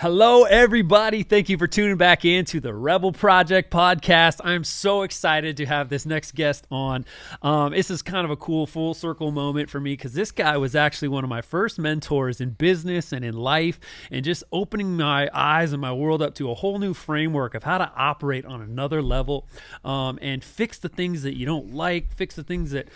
Hello, everybody. Thank you for tuning back in to the Rebel Project podcast. I'm so excited to have this next guest on. This is kind of a cool full circle moment for me because this guy was actually one of my first mentors in business and in life, and just opening my eyes and my world up to a whole new framework of how to operate on another level, and fix the things that you don't like, fix the things that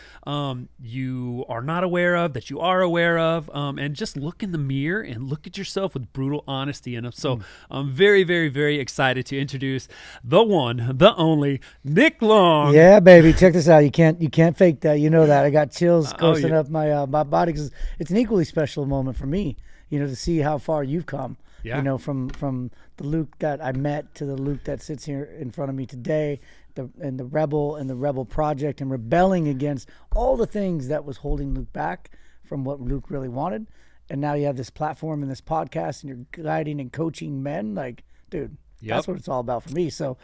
you are not aware of, that you are aware of, and just look in the mirror and look at yourself with brutal honesty. And so I'm very, very, very excited to introduce the one, the only, Nick Long. Yeah, baby. Check this out. You can't fake that. You know that. I got chills coursing up my body because it's an equally special moment for me, to see how far you've come, from the Luke that I met to the Luke that sits here in front of me today, and the Rebel Project, and rebelling against all the things that was holding Luke back from what Luke really wanted. And now you have this platform and this podcast, and you're guiding and coaching men. Like, dude, that's what it's all about for me. So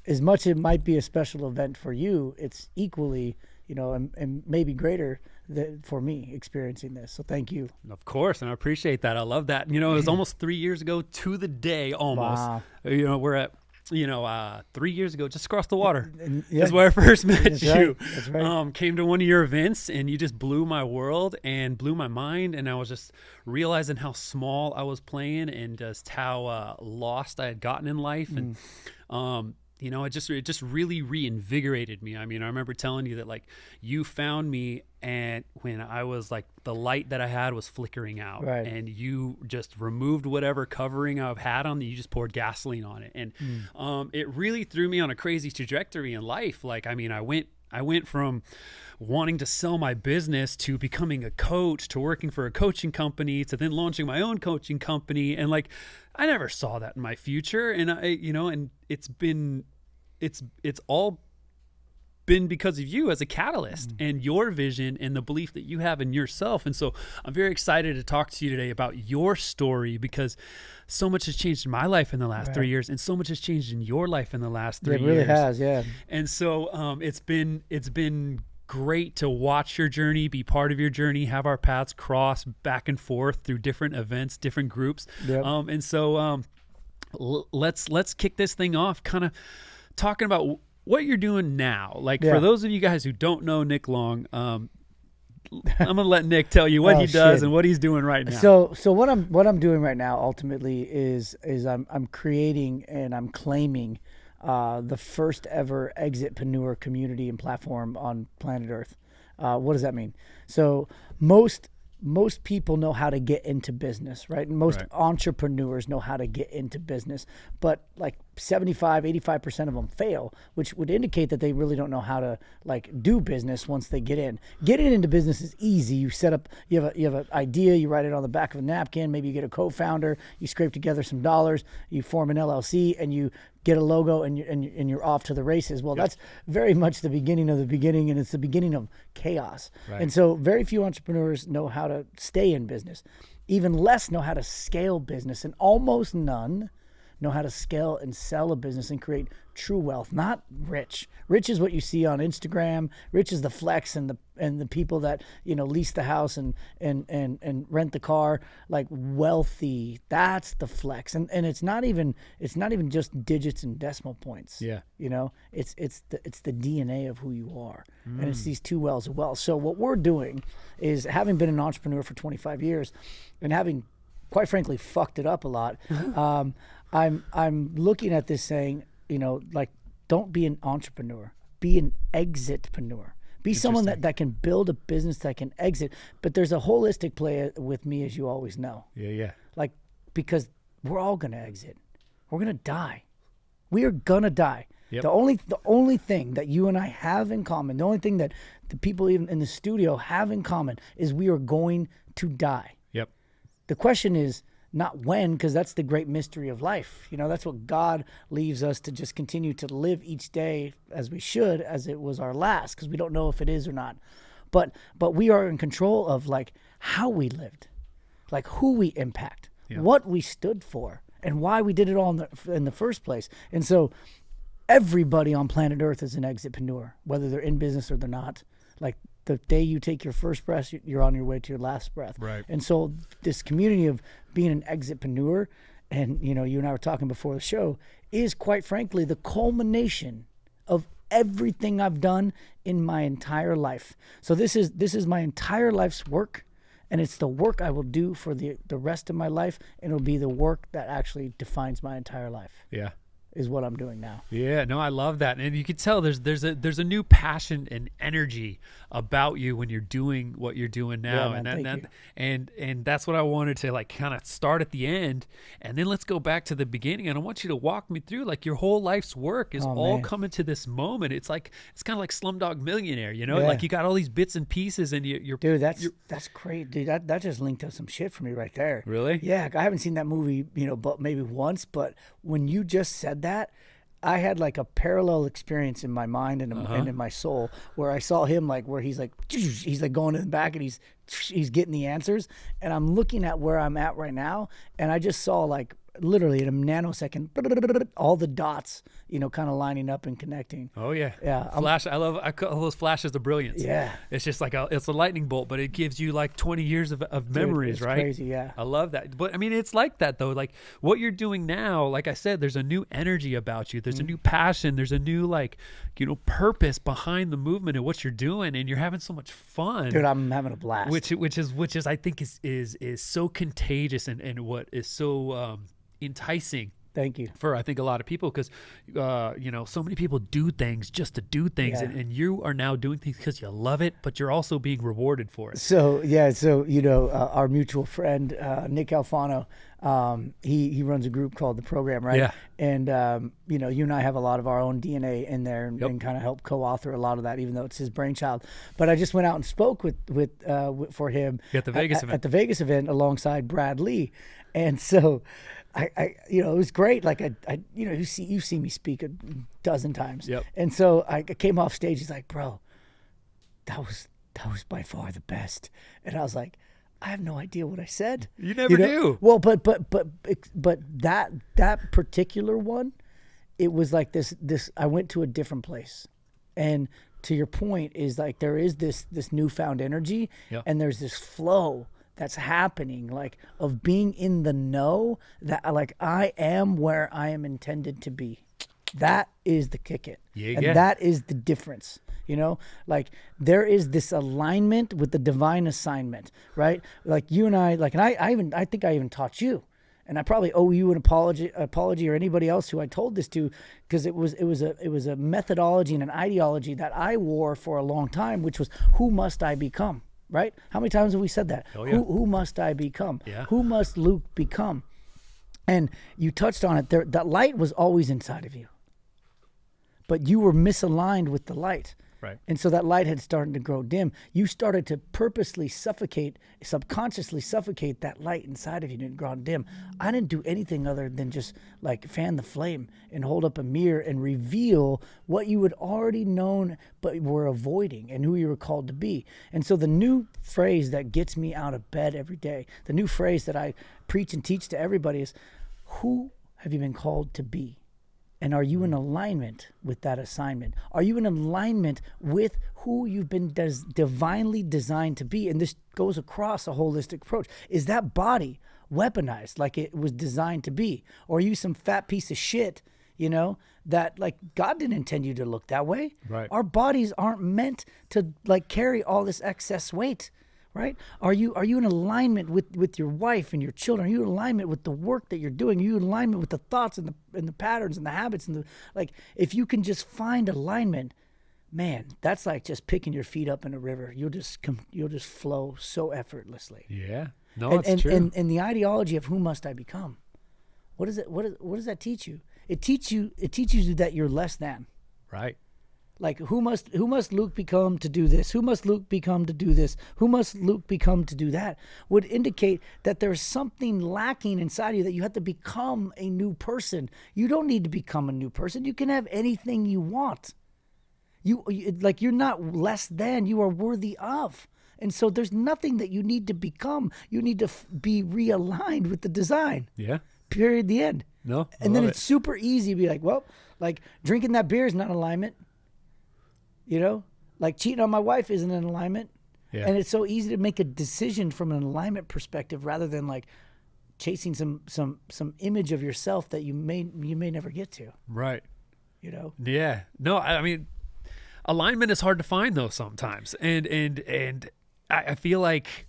as much it might be a special event for you, it's equally, and maybe greater for me experiencing this. So thank you. Of course, and I appreciate that. I love that. It was almost 3 years ago to the day almost. Wow. We're at 3 years ago, just across the water, is where I first met you. That's right. Came to one of your events, and you just blew my world and blew my mind. And I was just realizing how small I was playing, and just how lost I had gotten in life. And it just really reinvigorated me. I mean, I remember telling you that, like, you found me, and when I was like, the light that I had was flickering out, right, and you just removed whatever covering I've had on, you just poured gasoline on it. And it really threw me on a crazy trajectory in life. Like, I mean, I went from wanting to sell my business to becoming a coach, to working for a coaching company, to then launching my own coaching company. And like, I never saw that in my future. And and it's all been because of you as a catalyst, and your vision and the belief that you have in yourself. And so I'm very excited to talk to you today about your story, because so much has changed in my life in the last 3 years, and so much has changed in your life in the last 3 years. It really has, yeah. And so it's been great to watch your journey, be part of your journey, have our paths cross back and forth through different events, different groups. Yep. And so let's kick this thing off, kind of talking about what you're doing now. Like, for those of you guys who don't know Nick Long, I'm gonna let Nick tell you what he does and what he's doing right now. So what I'm doing right now ultimately is I'm creating and I'm claiming the first ever exitpreneur community and platform on planet Earth. What does that mean? So most people know how to get into business, right? And most entrepreneurs know how to get into business, but like 75-85% of them fail, which would indicate that they really don't know how to like do business once they get in. Getting into business is easy. You set up, you have an idea, you write it on the back of a napkin, maybe you get a co-founder, you scrape together some dollars, you form an LLC, and you get a logo, and you're off to the races. Well, that's very much the beginning of the beginning, and it's the beginning of chaos. Right. And so very few entrepreneurs know how to stay in business. Even less know how to scale business, and almost none know how to scale and sell a business and create true wealth, not rich. Rich is what you see on Instagram. Rich is the flex and the people that, lease the house and rent the car. Like, wealthy, that's the flex. And it's not even just digits and decimal points. Yeah. It's the DNA of who you are. And it's these two wells of wealth. So what we're doing is, having been an entrepreneur for 25 years and having, quite frankly, fucked it up a lot, I'm looking at this saying, don't be an entrepreneur, be an exitpreneur. Be someone that can build a business that can exit. But there's a holistic play with me, as you always know. Yeah. Like, because we're all going to exit. We're going to die. We are going to die. Yep. The only thing that you and I have in common, the only thing that the people even in the studio have in common, is we are going to die. Yep. The question is not when, because that's the great mystery of life. That's what God leaves us to just continue to live each day as we should, as it was our last, because we don't know if it is or not. But we are in control of like how we lived, like who we impact, what we stood for, and why we did it all in the first place. And so everybody on planet Earth is an exitpreneur, whether they're in business or they're not. Like, the day you take your first breath, you're on your way to your last breath. Right. And so this community of being an exitpreneur and you know, you and I were talking before the show, is quite frankly the culmination of everything I've done in my entire life. So this is my entire life's work, and it's the work I will do for the rest of my life, and it'll be the work that actually defines my entire life. Yeah. Is what I'm doing now. Yeah, no, I love that, and you can tell there's a new passion and energy about you when you're doing what you're doing now, Yeah, man, and that's what I wanted to like kind of start at the end, and then let's go back to the beginning, and I want you to walk me through like your whole life's work is all coming to this moment. It's kind of like Slumdog Millionaire, you know, like you got all these bits and pieces, and you're dude, that's great, dude. That just linked up some shit for me right there. Really? Yeah, I haven't seen that movie, you know, but maybe once, but when you just said that, I had like a parallel experience in my mind and in my soul where I saw him like where he's like going in the back and he's getting the answers, and I'm looking at where I'm at right now, and I just saw like literally in a nanosecond all the dots, you know, kind of lining up and connecting. Oh yeah. Flash. I call those flashes of brilliance. Yeah, it's just like it's a lightning bolt, but it gives you like 20 years of memories. Dude, right? Crazy. Yeah, I love that. But I mean, it's like that though. Like what you're doing now, like I said, there's a new energy about you, there's a new passion, there's a new like, you know, purpose behind the movement and what you're doing, and you're having so much fun, dude. I'm having a blast, which is I think is so contagious and what is so enticing. Thank you. For I think a lot of people, because you know, so many people do things just to do things, and you are now doing things because you love it, but you're also being rewarded for it. So you know, our mutual friend Nick Alfano, he runs a group called The Program, right? Yeah. And you know, you and I have a lot of our own DNA in there, and kind of help co-author a lot of that, even though it's his brainchild. But I just went out and spoke with for him at the Vegas event. At the Vegas event alongside Brad Lee, and so. I you know, it was great. Like I you know, you've seen me speak a dozen times. Yep. And so I came off stage. He's like, bro, that was by far the best. And I was like, I have no idea what I said. You never do. Well, but that particular one, it was like this. I went to a different place, and to your point is like there is this newfound energy, and there's this flow that's happening, like of being in the know that like I am where I am intended to be. That is the kick it. And that is the difference. You know, like there is this alignment with the divine assignment, right? Like you and I, like, and I think I even taught you, and I probably owe you an apology or anybody else who I told this to, because it was a methodology and an ideology that I wore for a long time, which was, who must I become? Right? How many times have we said that? Oh, yeah. Who must I become? Yeah. Who must Luke become? And you touched on it there. That light was always inside of you, but you were misaligned with the light. Right. And so that light had started to grow dim. You started to purposely subconsciously suffocate that light inside of you, and it grow dim. I didn't do anything other than just like fan the flame and hold up a mirror and reveal what you had already known but were avoiding, and who you were called to be. And so the new phrase that gets me out of bed every day, the new phrase that I preach and teach to everybody is, who have you been called to be? And are you in alignment with that assignment? Are you in alignment with who you've been divinely designed to be? And this goes across a holistic approach. Is that body weaponized like it was designed to be? Or are you some fat piece of shit, you know, that like God didn't intend you to look that way? Right. Our bodies aren't meant to like carry all this excess weight. Right? Are you in alignment with your wife and your children? Are you in alignment with the work that you're doing? Are you in alignment with the thoughts and the patterns and the habits and the, like, if you can just find alignment, man, that's like just picking your feet up in a river. You'll just flow so effortlessly. Yeah. No, it's true. And the ideology of who must I become? What is it? What does that teach you? It teaches you that you're less than. Right. Like who must Luke become to do this? Who must Luke become to do this? Who must Luke become to do that? Would indicate that there's something lacking inside you, that you have to become a new person. You don't need to become a new person. You can have anything you want. You're not less than, you are worthy of. And so there's nothing that you need to become. You need to be realigned with the design. Yeah. Period. The end. No. And then it's super easy to be like, well, like drinking that beer is not alignment. You know, like cheating on my wife isn't in alignment. Yeah. And it's so easy to make a decision from an alignment perspective rather than like chasing some image of yourself that you may never get to. Right. You know? Yeah. No, I mean, alignment is hard to find though sometimes. And I feel like,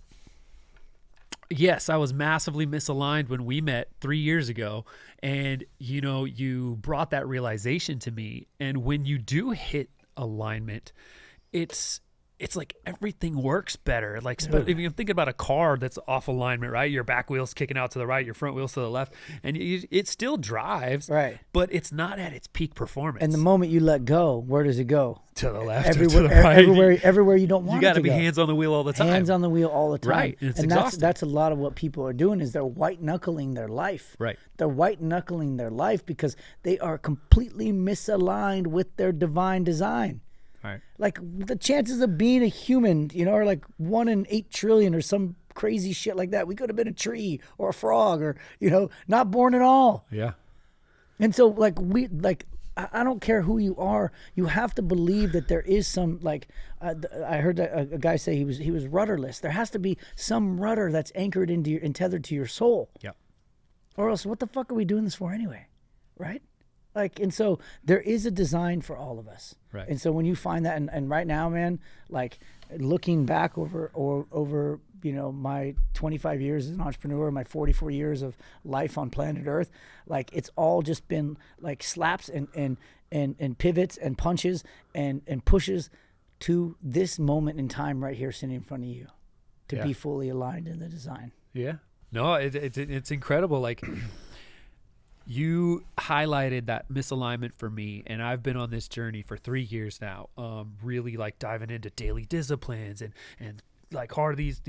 yes, I was massively misaligned when we met 3 years ago. And, you know, you brought that realization to me. And when you do hit alignment, it's like everything works better. Like, if you think about a car that's off alignment, right? Your back wheel's kicking out to the right, your front wheel's to the left, and it still drives, right? But it's not at its peak performance. And the moment you let go, where does it go? To the left, everywhere, or to the right. Everywhere you don't want it to go. You got to be hands on the wheel all the time. Hands on the wheel all the time. Right. And it's exhausting. That's a lot of what people are doing is they're white knuckling their life. Right. They're white knuckling their life because they are completely misaligned with their divine design. Right. Like the chances of being a human, you know, are like 1 in 8 trillion or some crazy shit like that. We could have been a tree or a frog or, you know, not born at all. Yeah. And so I don't care who you are. You have to believe that there is some I heard a guy say he was rudderless. There has to be some rudder that's anchored into and tethered to your soul. Yeah. Or else, what the fuck are we doing this for anyway? Right? Like, and so there is a design for all of us. Right. And so when you find that, and right now, man, like looking back over, you know, my 25 years as an entrepreneur, my 44 years of life on planet Earth, like it's all just been like slaps and pivots and punches and pushes to this moment in time right here sitting in front of you to be fully aligned in the design. Yeah. No, it's incredible. Like, you highlighted that misalignment for me, and I've been on this journey for 3 years now, really like diving into daily disciplines and like hard these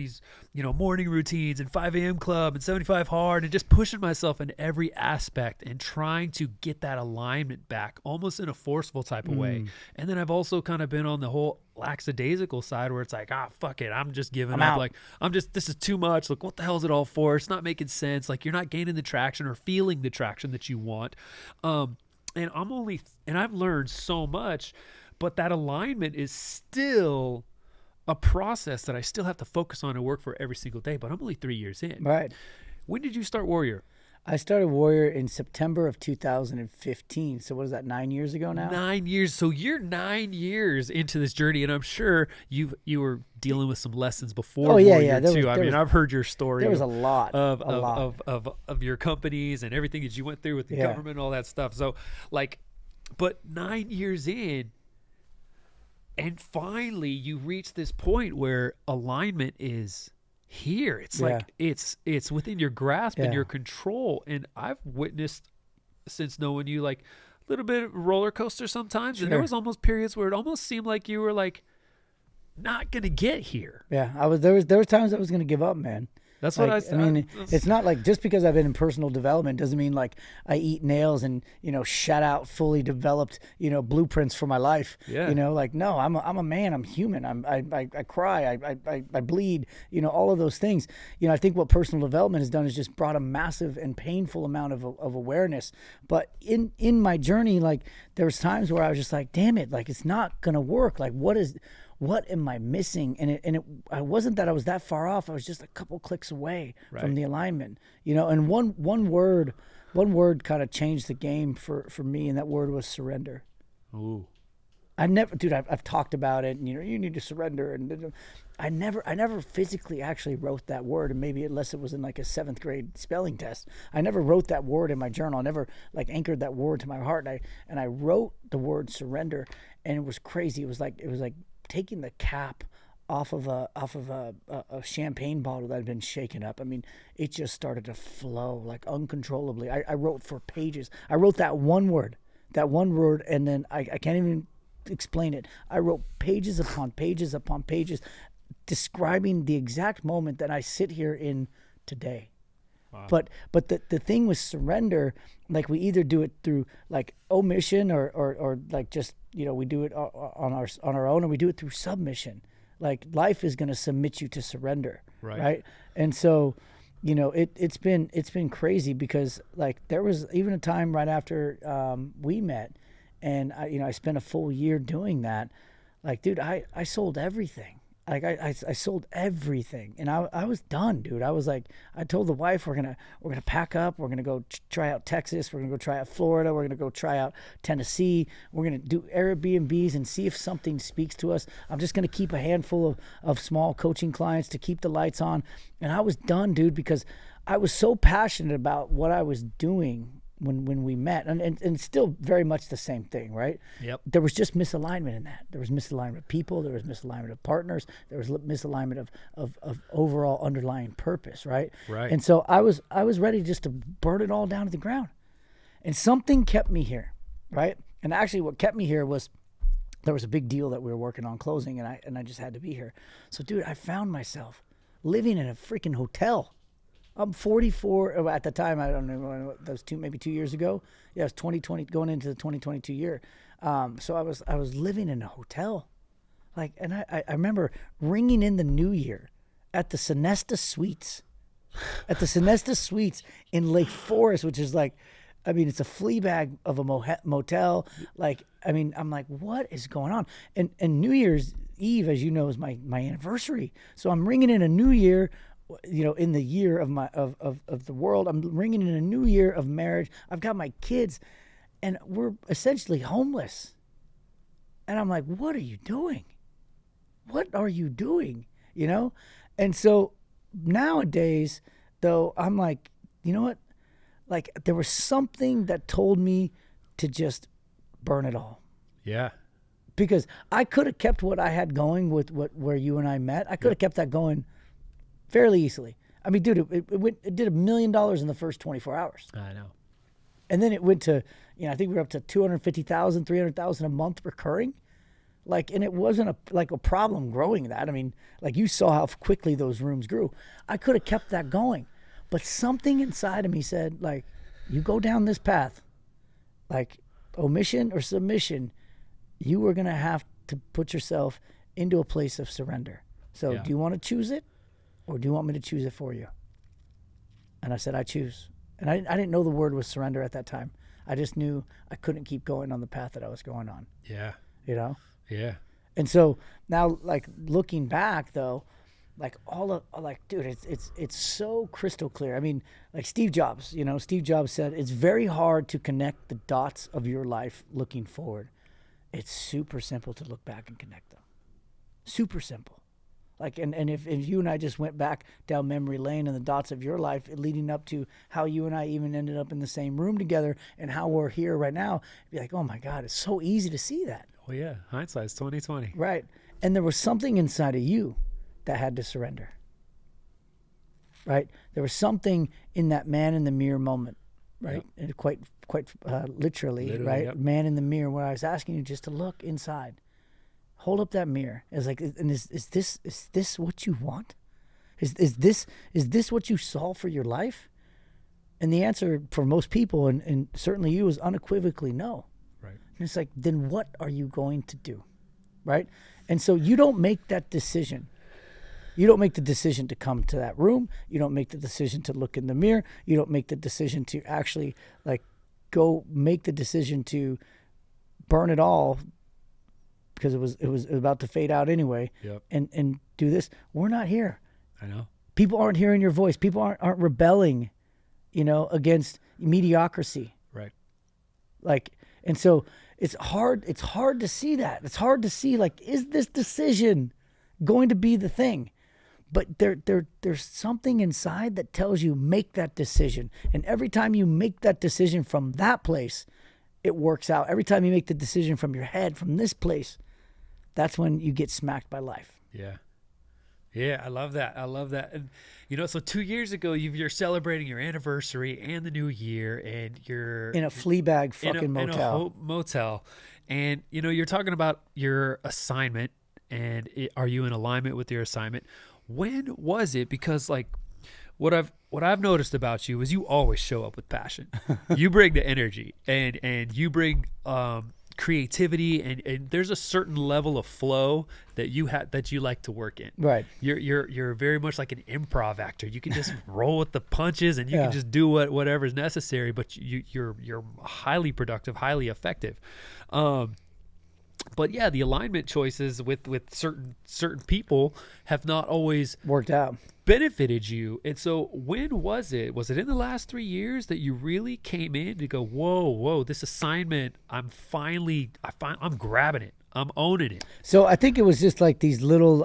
you know, morning routines and 5 a.m. club and 75 hard and just pushing myself in every aspect and trying to get that alignment back almost in a forceful type of way. And then I've also kind of been on the whole lackadaisical side where it's like, fuck it, I'm just giving up. Out. Like, this is too much. Like, what the hell is it all for? It's not making sense. Like, you're not gaining the traction or feeling the traction that you want. And I've learned so much, but that alignment is still a process that I still have to focus on and work for every single day, but I'm only 3 years in. Right. When did you start Warrior? I started Warrior in September of 2015. So what is that, 9 years ago now? 9 years. So you're 9 years into this journey, and I'm sure you were dealing with some lessons before Warrior too. I mean, I've heard your story. There was a lot of your companies and everything that you went through with the government and all that stuff. So like, but 9 years in, and finally you reach this point where alignment is here. It's like it's within your grasp and your control. And I've witnessed, since knowing you, like a little bit of roller coaster sometimes. And there was almost periods where it almost seemed like you were like not gonna get here. Yeah, I was. There were times I was gonna give up, man. That's what I mean, it's not like just because I've been in personal development doesn't mean like I eat nails and, you know, shut out fully developed, you know, blueprints for my life. Yeah. You know, like, no, I'm a man. I'm human. I cry. I bleed. You know, all of those things. You know, I think what personal development has done is just brought a massive and painful amount of awareness. But in my journey, like there was times where I was just like, damn it, like it's not gonna work. Like what am I missing? And it wasn't that I was that far off. I was just a couple clicks away from the alignment, you know. And one word kind of changed the game for me, and that word was surrender. Ooh. I've talked about it, and you know, you need to surrender, and I never physically actually wrote that word, and maybe unless it was in like a 7th grade spelling test, I never wrote that word in my journal. I never like anchored that word to my heart, and I wrote the word surrender, and it was crazy. It was like taking the cap off of a champagne bottle that had been shaken up. I mean, it just started to flow like uncontrollably. I wrote for pages. I wrote that one word, and then I can't even explain it. I wrote pages upon pages upon pages describing the exact moment that I sit here in today. Wow. But the thing with surrender, like we either do it through like omission or like just, you know, we do it on our own, or we do it through submission. Like life is going to submit you to surrender, right? And so, you know, it's been crazy because like there was even a time right after we met, and I spent a full year doing that. Like, dude, I sold everything. Like I sold everything, and I was done, dude. I was like, I told the wife we're gonna pack up. We're gonna go try out Texas. We're gonna go try out Florida. We're gonna go try out Tennessee. We're gonna do Airbnbs and see if something speaks to us. I'm just gonna keep a handful of small coaching clients to keep the lights on. And I was done, dude, because I was so passionate about what I was doing when we met, and still very much the same thing, right? Yep. There was just misalignment in that. There was misalignment of people. There was misalignment of partners. There was misalignment of overall underlying purpose, right? Right. And so I was ready just to burn it all down to the ground. And something kept me here, right? And actually what kept me here was there was a big deal that we were working on closing, and I just had to be here. So, dude, I found myself living in a freaking hotel. I'm 44 at the time. I don't know. That was maybe 2 years ago. Yeah, it was 2020, going into the 2022 year. So I was living in a hotel, like, and I remember ringing in the new year at the Sonesta Suites, in Lake Forest, which is like, I mean, it's a flea bag of a motel. Like, I mean, I'm like, what is going on? And New Year's Eve, as you know, is my anniversary. So I'm ringing in a new year. You know, in the year of my of the world, I'm ringing in a new year of marriage. I've got my kids, and we're essentially homeless. And I'm like, what are you doing? What are you doing? You know? And so nowadays, though, I'm like, you know what? Like, there was something that told me to just burn it all. Yeah. Because I could have kept what I had going with where you and I met. I could have kept that going fairly easily. I mean, dude, it did $1 million in the first 24 hours. I know. And then it went to, I think we were up to 250,000, 300,000 a month recurring. Like, and it wasn't a problem growing that. I mean, like, you saw how quickly those rooms grew. I could have kept that going, but something inside of me said, like, you go down this path, like omission or submission, you are going to have to put yourself into a place of surrender. So do you want to choose it? Or do you want me to choose it for you? And I said, I choose. And I didn't know the word was surrender at that time. I just knew I couldn't keep going on the path that I was going on. Yeah. You know? Yeah. And so now, like, looking back, though, like, dude, it's so crystal clear. I mean, like Steve Jobs said, it's very hard to connect the dots of your life looking forward. It's super simple to look back and connect them. Super simple. Like, and if you and I just went back down memory lane and the dots of your life leading up to how you and I even ended up in the same room together and how we're here right now, it'd be like, oh my God, it's so easy to see that. Oh yeah, hindsight's 20/20. Right. And there was something inside of you that had to surrender. Right? There was something in that man in the mirror moment, right? Yep. And quite literally, right? Yep. Man in the mirror, where I was asking you just to look inside. Hold up that mirror. It's like, and is this what you want? Is this what you saw for your life? And the answer for most people, and certainly you, is unequivocally no. Right. And it's like, then what are you going to do? Right? And so you don't make that decision. You don't make the decision to come to that room. You don't make the decision to look in the mirror. You don't make the decision to actually, like, go make the decision to burn it all, because it was about to fade out anyway. Yep. And do this. We're not here. I know. People aren't hearing your voice. People aren't rebelling, against mediocrity. Right. Like, and so it's hard to see that. It's hard to see, like, is this decision going to be the thing? But there's something inside that tells you, make that decision. And every time you make that decision from that place, it works out. Every time you make the decision from your head, from this place, that's when you get smacked by life. Yeah. Yeah, I love that. And, so 2 years ago, you're celebrating your anniversary and the new year, and you're in a flea bag fucking motel. In a motel. And, you're talking about your assignment, and are you in alignment with your assignment? When was it? Because, like, what I've noticed about you is you always show up with passion. You bring the energy, and you bring creativity, and there's a certain level of flow that you like to work in. Right. You're very much like an improv actor. You can just roll with the punches, and you can just do whatever's necessary. But you're highly productive, highly effective. But yeah, the alignment choices with certain people have not always Worked out. benefited you. And so when was it? Was it in the last 3 years that you really came in to go, whoa, this assignment, I'm grabbing it. I'm owning it. So I think it was just like these little,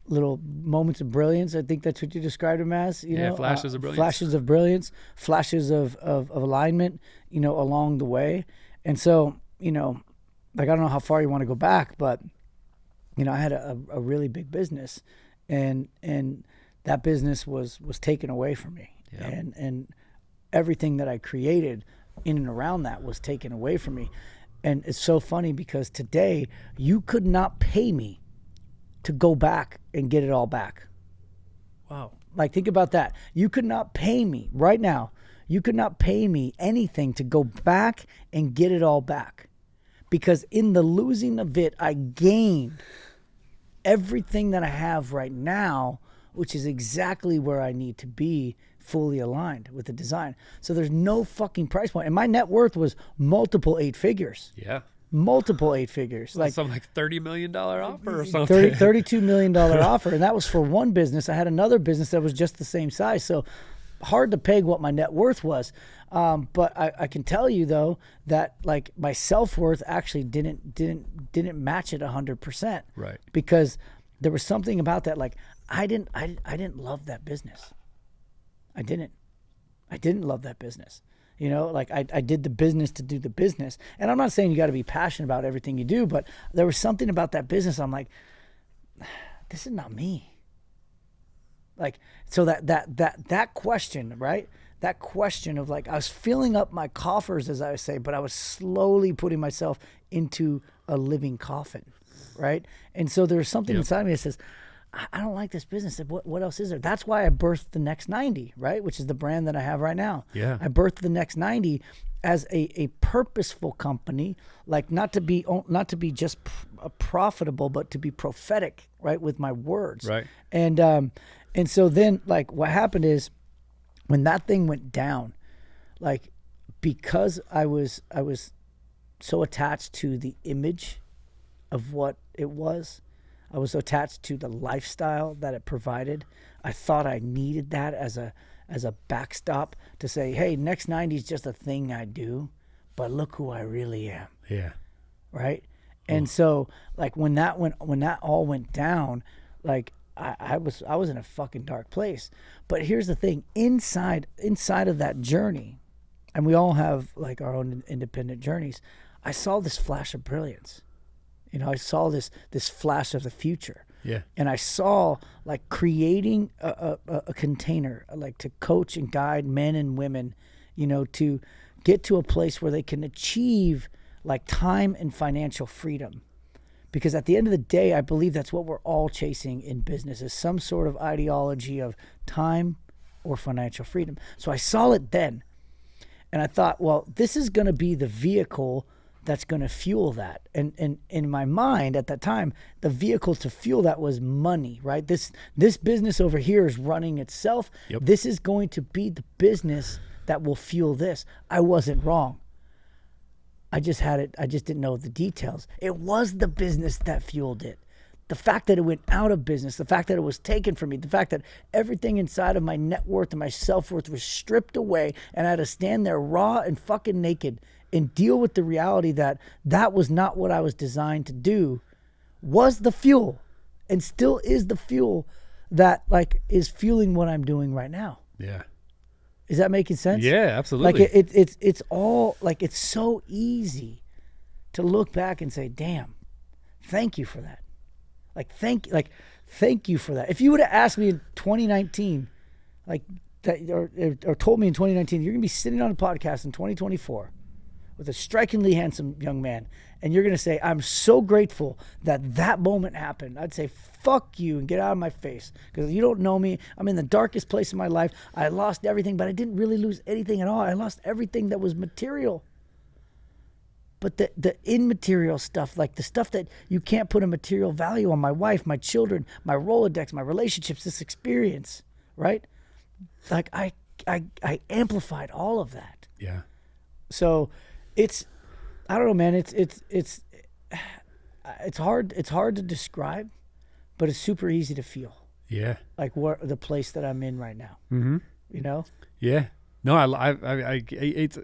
little moments of brilliance. I think that's what you described them as. You know, flashes of brilliance. Flashes of brilliance, flashes of alignment, along the way. And so, like, I don't know how far you want to go back, but, I had a really big business, and that business was taken away from me. Yeah. And everything that I created in and around that was taken away from me. And it's so funny because today you could not pay me to go back and get it all back. Wow. Like, think about that. You could not pay me right now. You could not pay me anything to go back and get it all back. Because in the losing of it, I gained everything that I have right now, which is exactly where I need to be, fully aligned with the design. So there's no fucking price point. And my net worth was multiple 8 figures. Yeah. Multiple 8 figures. Like something like $30 million offer or something. $32 million offer. And that was for one business. I had another business that was just the same size. So hard to peg what my net worth was. But I can tell you though, that like my self-worth actually didn't match it 100%. Right. Because there was something about that. Like I didn't love that business. I didn't love that business. Like I did the business to do the business. And I'm not saying you got to be passionate about everything you do, but there was something about that business. I'm like, this is not me. Like, so that question, right? That question of like, I was filling up my coffers, as I would say, but I was slowly putting myself into a living coffin, right? And so there's something inside me that says, I don't like this business. What else is there? That's why I birthed the Next 90, right? Which is the brand that I have right now. Yeah. I birthed the Next 90 as a purposeful company, like not to be just profitable, but to be prophetic, right? With my words. Right. And so then like what happened is when that thing went down, like because I was so attached to the image of what it was, I was so attached to the lifestyle that it provided. I thought I needed that as a backstop to say, hey, Next 90 is just a thing I do, but look who I really am. Yeah. Right. And so like when that all went down, like I was in a fucking dark place. But here's the thing, inside of that journey, and we all have like our own independent journeys, I saw this flash of brilliance. I saw this flash of the future. Yeah. And I saw like creating a container, like to coach and guide men and women, to get to a place where they can achieve like time and financial freedom. Because at the end of the day, I believe that's what we're all chasing in business, is some sort of ideology of time or financial freedom. So I saw it then. And I thought, well, this is going to be the vehicle that's going to fuel that. And in my mind at that time, the vehicle to fuel that was money, right? This business over here is running itself. Yep. This is going to be the business that will fuel this. I wasn't wrong. I just didn't know the details. It was the business that fueled it. The fact that it went out of business, the fact that it was taken from me, the fact that everything inside of my net worth and my self-worth was stripped away, and I had to stand there raw and fucking naked and deal with the reality that that was not what I was designed to do, was the fuel, and still is the fuel that like is fueling what I'm doing right now. Yeah. Is that making sense? Yeah, absolutely. Like it's all like, it's so easy to look back and say, damn, thank you for that. Thank you for that. If you would have asked me in 2019, like that, or told me in 2019, you're gonna be sitting on a podcast in 2024 with a strikingly handsome young man, and you're gonna say, I'm so grateful that moment happened, I'd say, fuck you and get out of my face, because you don't know me. I'm in the darkest place in my life. I lost everything, but I didn't really lose anything at all. I lost everything that was material. But the immaterial stuff, like the stuff that you can't put a material value on, my wife, my children, my Rolodex, my relationships, this experience, right? Like I amplified all of that. Yeah. So I don't know, man. It's hard to describe, but it's super easy to feel. Yeah. Like what the place that I'm in right now. Mm-hmm. You know? Yeah. No, it's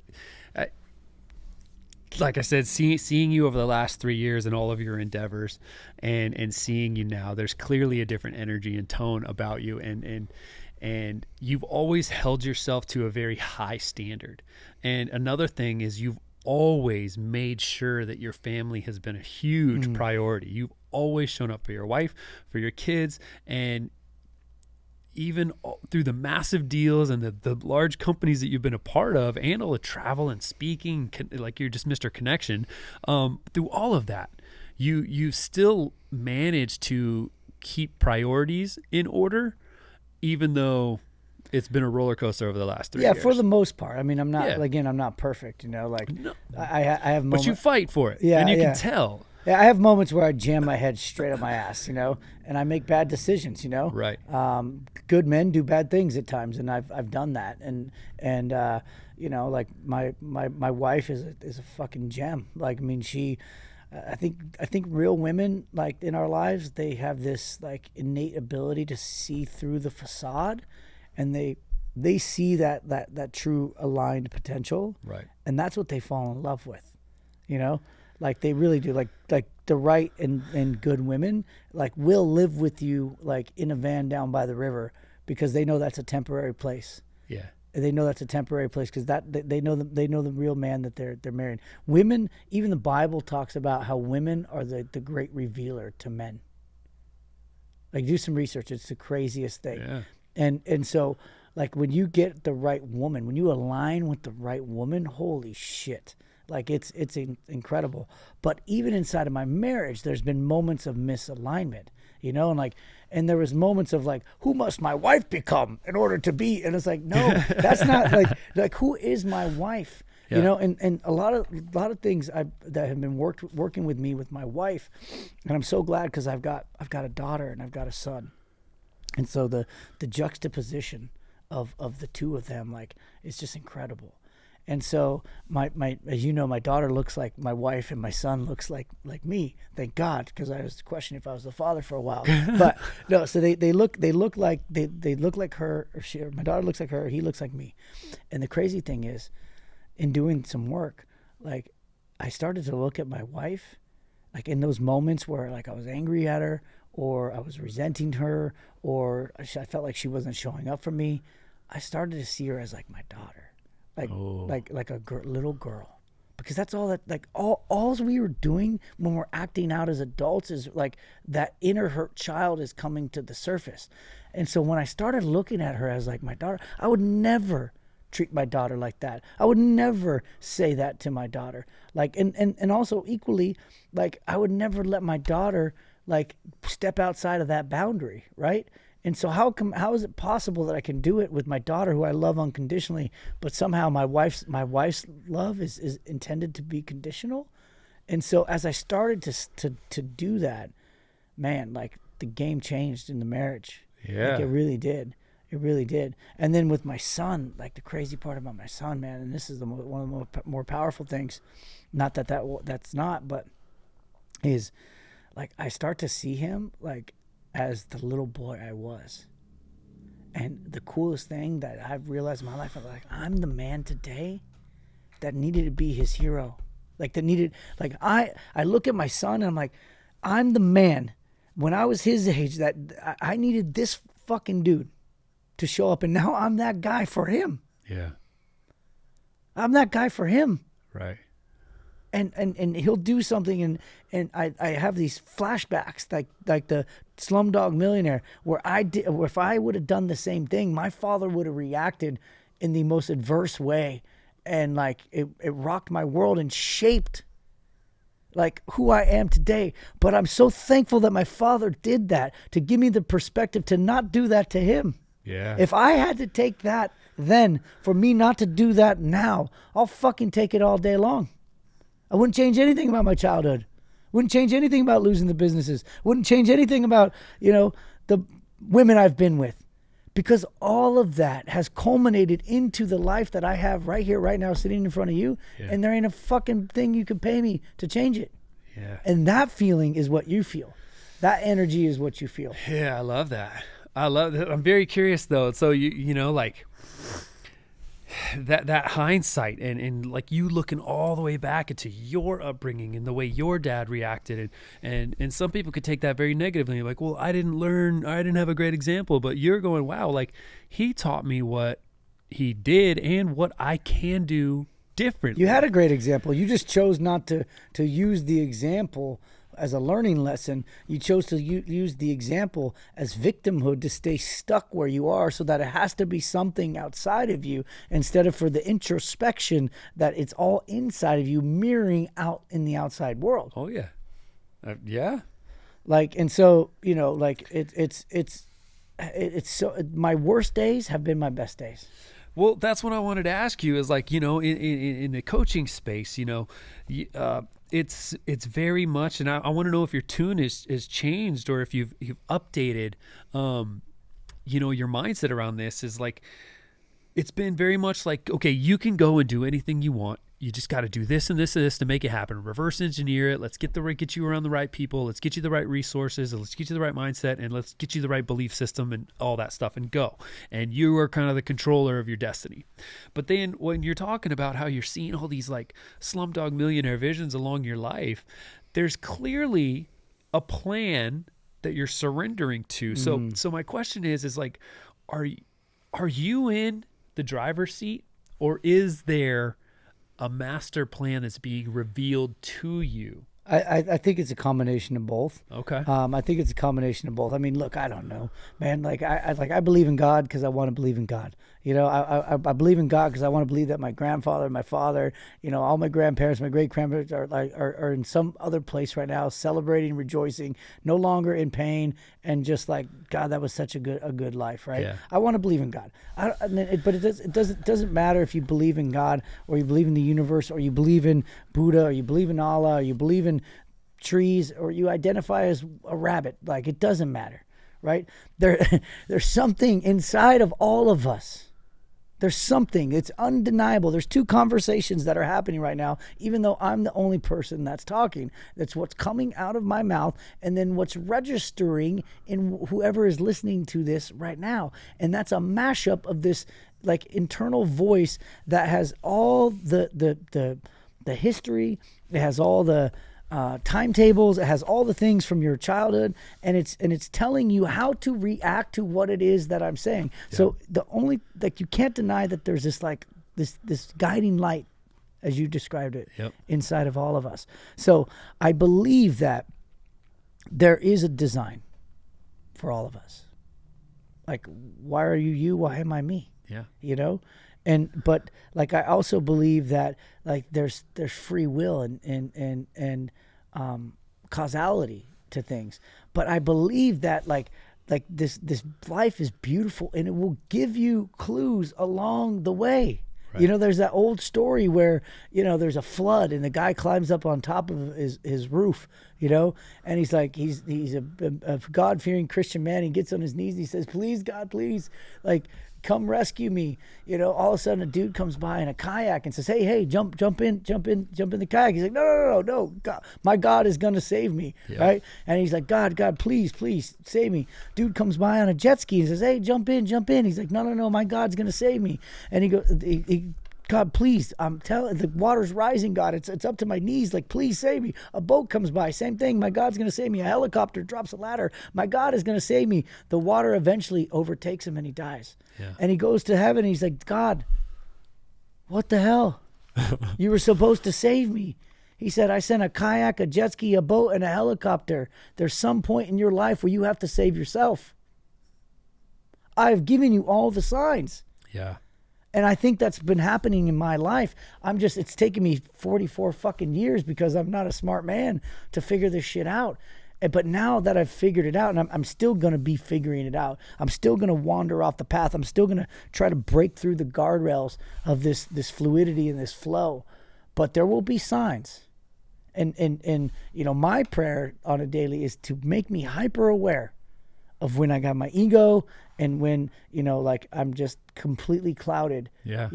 like I said, seeing you over the last 3 years and all of your endeavors, and seeing you now, there's clearly a different energy and tone about you, and you've always held yourself to a very high standard. And another thing is you've always made sure that your family has been a huge priority. You've always shown up for your wife, for your kids, and even through the massive deals and the large companies that you've been a part of, and all the travel and speaking, like you're just Mr. Connection, through all of that, you still manage to keep priorities in order, even though it's been a roller coaster over the last 3 years. Yeah, for the most part. I mean, I'm not perfect, you know, like No. I have moments. But you fight for it, Yeah, and you yeah. can tell. Yeah, I have moments where I jam my head straight up my ass, you know, and I make bad decisions, you know. Right. Good men do bad things at times, and I've done that, and you know, like my wife is a fucking gem. Like, I mean, I think real women, like in our lives, they have this like innate ability to see through the facade, and they see that true aligned potential, Right. and that's what they fall in love with, you know. Like they really do. Like the right and good women, like will live with you like in a van down by the river, because they know that's a temporary place. Yeah. They know that's a temporary place because they know the real man that they're marrying. Women, even the Bible talks about how women are the great revealer to men. Like, do some research. It's the craziest thing. Yeah. And so, like, when you get the right woman, when you align with the right woman, holy shit. Like, it's incredible. But even inside of my marriage, there's been moments of misalignment, you know, and there was moments of like, who must my wife become in order to be? And it's like, no, that's not like who is my wife? Yeah. You know, and a lot of things that have been working with me with my wife, and I'm so glad because I've got a daughter and I've got a son, and so the juxtaposition of the two of them, like, it's just incredible. And so my as you know, my daughter looks like my wife and my son looks like me. Thank God, because I was questioning if I was the father for a while. But no, so they look like her. Or my daughter looks like her. He looks like me. And the crazy thing is, in doing some work, like, I started to look at my wife, like in those moments where like I was angry at her, or I was resenting her, or I felt like she wasn't showing up for me. I started to see her as like my daughter. Like a little girl, because that's all that, like, all we were doing when we're acting out as adults is like that inner hurt child is coming to the surface. And so when I started looking at her as like my daughter, I would never treat my daughter like that. I would never say that to my daughter. Like, and also equally, like, I would never let my daughter like step outside of that boundary, right? And so how is it possible that I can do it with my daughter, who I love unconditionally, but somehow my wife's love is intended to be conditional? And so as I started to do that, man, like, the game changed in the marriage. Yeah. Like, it really did. It really did. And then with my son, like, the crazy part about my son, man, and this is one of the more powerful things, not that's not, but is like, I start to see him like as the little boy I was. And the coolest thing that I've realized in my life, I'm like, I'm the man today that needed to be his hero. Like, that needed, like, I look at my son and I'm like, I'm the man when I was his age that I needed this fucking dude to show up. And now I'm that guy for him. Yeah. I'm that guy for him. Right. And he'll do something, and I have these flashbacks like the Slumdog Millionaire, where if I would have done the same thing, my father would have reacted in the most adverse way, and like it rocked my world and shaped like who I am today. But I'm so thankful that my father did that to give me the perspective to not do that to him. Yeah. If I had to take that then for me not to do that now, I'll fucking take it all day long. I wouldn't change anything about my childhood. Wouldn't change anything about losing the businesses. Wouldn't change anything about, you know, the women I've been with. because all of that has culminated into the life that I have right here, right now, sitting in front of you. Yeah. And there ain't a fucking thing you can pay me to change it. Yeah. And that feeling is what you feel. That energy is what you feel. Yeah, I love that. I love that. I'm very curious though. So you know, like that hindsight and like you looking all the way back into your upbringing and the way your dad reacted, and some people could take that very negatively, like, well, I didn't have a great example, but you're going, wow, like he taught me what he did and what I can do differently. You had a great example. You just chose not to use the example as a learning lesson. You chose to use the example as victimhood to stay stuck where you are, so that it has to be something outside of you instead of for the introspection that it's all inside of you mirroring out in the outside world. Oh yeah. Yeah. Like, and so, you know, like it's so, my worst days have been my best days. Well, that's what I wanted to ask you is, like, you know, in the coaching space, you know, it's very much, and I want to know if your tune is changed or if you've updated, you know, your mindset around this. Is like, it's been very much like, okay, you can go and do anything you want. You just got to do this and this and this to make it happen. Reverse engineer it. Let's get you around the right people. Let's get you the right resources. Let's get you the right mindset, and let's get you the right belief system and all that stuff, and go. And you are kind of the controller of your destiny. But then when you're talking about how you're seeing all these like Slumdog Millionaire visions along your life, there's clearly a plan that you're surrendering to. So my question is like, are you in the driver's seat, or is there a master plan that's being revealed to you? I think it's a combination of both. Okay. I think it's a combination of both. I mean, look, I don't know, man. Like I believe in God because I want to believe in God. You know, I believe in God because I want to believe that my grandfather, my father, you know, all my grandparents, my great grandparents are in some other place right now, celebrating, rejoicing, no longer in pain, and just like, God, that was such a good life, right? Yeah. I want to believe in God. But it doesn't matter if you believe in God or you believe in the universe or you believe in Buddha or you believe in Allah or you believe in trees or you identify as a rabbit. Like, it doesn't matter, right? There's something inside of all of us. There's something. It's undeniable. There's two conversations that are happening right now, even though I'm the only person that's talking. That's what's coming out of my mouth, and then what's registering in whoever is listening to this right now. And that's a mashup of this like internal voice that has all the history. It has all the timetables. It has all the things from your childhood, and it's telling you how to react to what it is that I'm saying. Yeah. So the only, like, you can't deny that there's this like this guiding light, as you described it, yep, inside of all of us. So I believe that there is a design for all of us. Like, why are you? Why am I me? Yeah. You know? But like, I also believe that like there's free will and causality to things. But I believe that like this life is beautiful, and it will give you clues along the way. Right. You know, there's that old story where, you know, there's a flood and the guy climbs up on top of his roof, you know, and he's like, he's a God-fearing Christian man. He gets on his knees and he says, please, God, please, like, come rescue me. You know, all of a sudden a dude comes by in a kayak and says, hey, jump in the kayak. He's like, no, God, my God is going to save me. Yeah. Right. And he's like, God, please save me. Dude comes by on a jet ski and says, hey, jump in. He's like, no, my God's going to save me. And he goes, God, please, I'm telling, the water's rising, God. It's up to my knees. Like, please save me. A boat comes by. Same thing. My God's going to save me. A helicopter drops a ladder. My God is going to save me. The water eventually overtakes him and he dies. Yeah. And he goes to heaven and he's like, God, what the hell? You were supposed to save me. He said, I sent a kayak, a jet ski, a boat, and a helicopter. There's some point in your life where you have to save yourself. I've given you all the signs. Yeah. And I think that's been happening in my life. It's taken me 44 fucking years because I'm not a smart man to figure this shit out. But now that I've figured it out, and I'm still going to be figuring it out, I'm still going to wander off the path. I'm still going to try to break through the guardrails of this fluidity and this flow. But there will be signs. And you know, my prayer on a daily is to make me hyper aware of when I got my ego And when, like I'm just completely clouded, Yeah.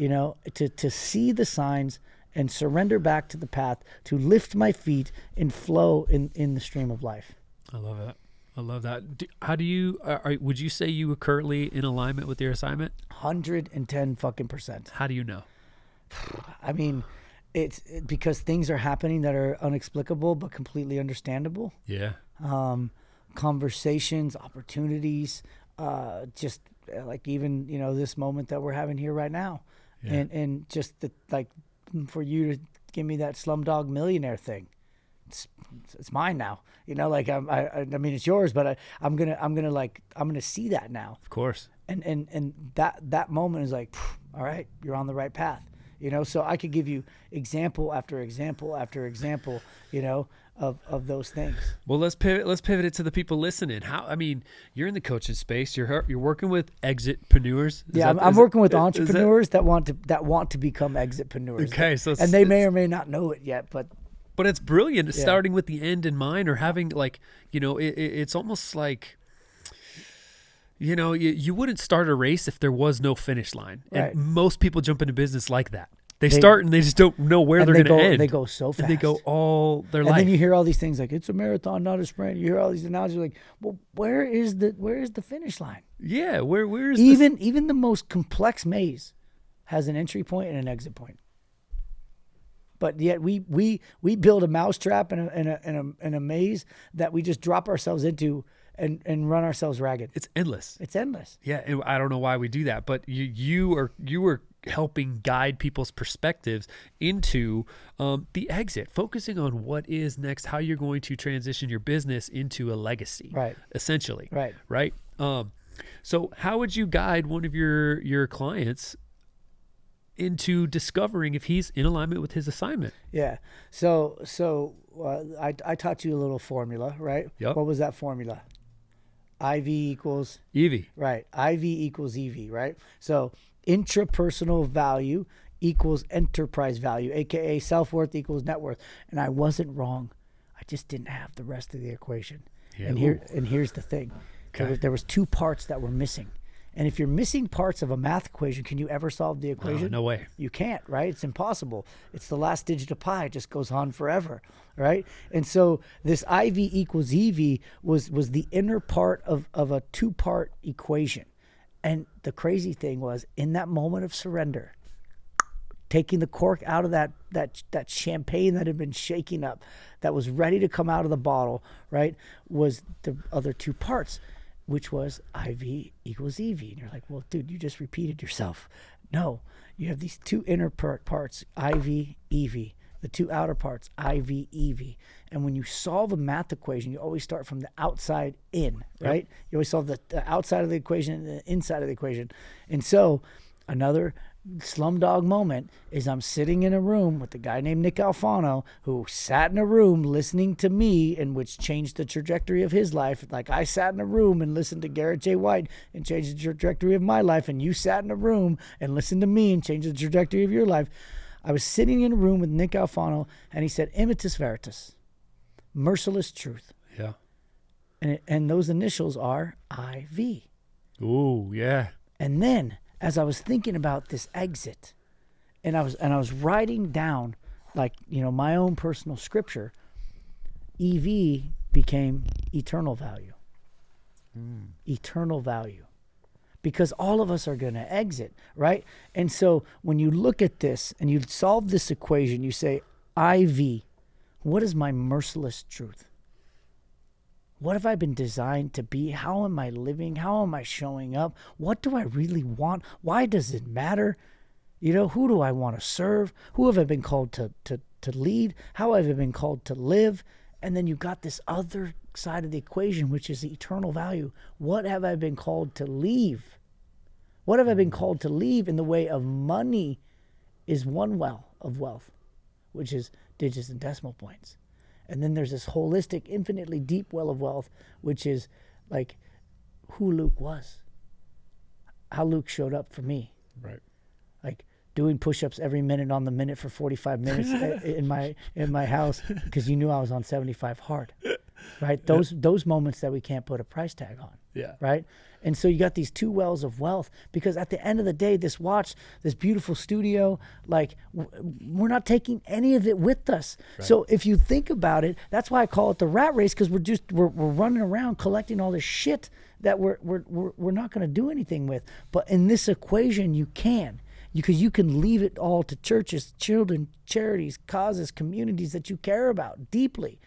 To see the signs and surrender back to the path, to lift my feet and flow in the stream of life. I love that. I love that. How do you, would you say you were currently in alignment with your assignment? 110 fucking %. How do you know? I mean, it's because things are happening that are inexplicable but completely understandable. Yeah. Conversations, opportunities, just like even this moment that we're having here right now, and just for you to give me that Slumdog Millionaire thing, it's mine now. Like I mean it's yours, but I'm gonna see that now. Of course. And that moment is like, all right, you're on the right path. So I could give you example after example after example, of those things. Well, let's pivot it to the people listening. You're in the coaching space. You're working with exitpreneurs. I'm working with entrepreneurs that want to become exitpreneurs. Okay, and they may or may not know it yet, but it's brilliant. Starting with the end in mind, or having it's almost like, you wouldn't start a race if there was no finish line. Right. And most people jump into business like that. They start and they just don't know where they're going to end. They go so fast. And they go all their life. And then you hear all these things like, it's a marathon, not a sprint. You hear all these analogies like, well, where is the finish line? Yeah, where is even the most complex maze has an entry point and an exit point. But yet we build a mousetrap and a maze that we just drop ourselves into and run ourselves ragged. It's endless. It's endless. Yeah, and I don't know why we do that, but you are helping guide people's perspectives into the exit, focusing on what is next, how you're going to transition your business into a legacy, right? Essentially, right. So how would you guide one of your clients into discovering if he's in alignment with his assignment? Yeah. So I taught you a little formula, right? Yep. What was that formula? IV equals EV. Right. IV equals EV, right? So intrapersonal value equals enterprise value, aka self-worth equals net worth. And I wasn't wrong. I just didn't have the rest of the equation. Yeah. And here's the thing. Okay. There was 2 parts that were missing. And if you're missing parts of a math equation, can you ever solve the equation? No way. You can't, right? It's impossible. It's the last digit of pi. It just goes on forever, right? And so this IV equals EV was the inner part of a 2-part equation. And the crazy thing was, in that moment of surrender, taking the cork out of that champagne that had been shaking up, that was ready to come out of the bottle, right, was the other 2 parts, which was IV equals EV. And you're like, well, dude, you just repeated yourself. No, you have these 2 inner parts, IV, EV, the 2 outer parts, IV, EV. And when you solve a math equation, you always start from the outside in, right? Yep. You always solve the outside of the equation and the inside of the equation. And so another Slumdog moment is I'm sitting in a room with a guy named Nick Alfano, who sat in a room listening to me, and which changed the trajectory of his life. Like I sat in a room and listened to Garrett J. White and changed the trajectory of my life, and you sat in a room and listened to me and changed the trajectory of your life. I was sitting in a room with Nick Alfano, and he said, Imitus Veritas, merciless truth. Yeah. And those initials are IV. Ooh, yeah. And then, as I was thinking about this exit, and I was writing down, my own personal scripture, EV became eternal value. Eternal value. Because all of us are going to exit, right? And so when you look at this and you solve this equation, you say, IV, what is my merciless truth? What have I been designed to be? How am I living? How am I showing up? What do I really want? Why does it matter? Who do I want to serve? Who have I been called to lead? How have I been called to live? And then you got this other side of the equation, which is the eternal value. What have I been called to leave? What have I been called to leave in the way of money is one well of wealth, which is digits and decimal points. And then there's this holistic, infinitely deep well of wealth, which is like who Luke was, how Luke showed up for me. Right. Like doing push-ups every minute on the minute for 45 minutes in my house because you knew I was on 75 hard. right? Those moments that we can't put a price tag on. Yeah. Right. And so you got these two wells of wealth, because at the end of the day, this watch, this beautiful studio, like we're not taking any of it with us. Right. So if you think about it, that's why I call it the rat race, because we're running around collecting all this shit that we're not going to do anything with. But in this equation, you can. Because you can leave it all to churches, children, charities, causes, communities that you care about deeply.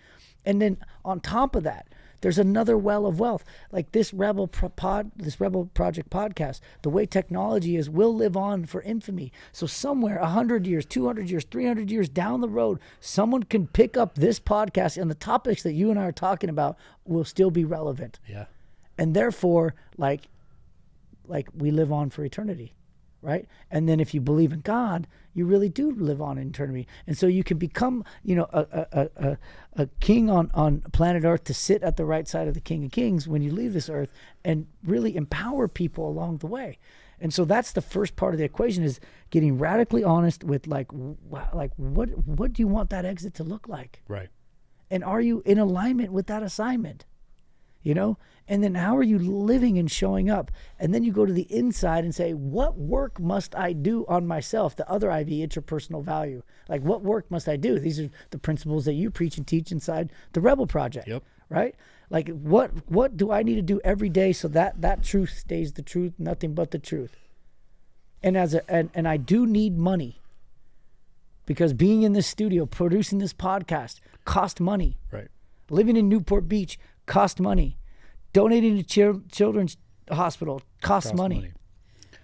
And then on top of that, there's another well of wealth. Like this Rebel Project podcast, the way technology is, will live on for infamy. So somewhere 100 years, 200 years, 300 years down the road, someone can pick up this podcast and the topics that you and I are talking about will still be relevant. Yeah. And therefore, like we live on for eternity. Right. And then if you believe in God, you really do live on in eternity. And so you can become, a king on planet Earth, to sit at the right side of the King of Kings when you leave this earth, and really empower people along the way. And so that's the first part of the equation, is getting radically honest with what do you want that exit to look like? Right. And are you in alignment with that assignment? And then how are you living and showing up? And then you go to the inside and say, what work must I do on myself? The other IV, interpersonal value. Like, what work must I do? These are the principles that you preach and teach inside the Rebel Project. Yep. Right? Like, what do I need to do every day so that truth stays the truth, nothing but the truth? And and I do need money, because being in this studio, producing this podcast, cost money. Right. Living in Newport Beach cost money. Donating to children's hospital costs money.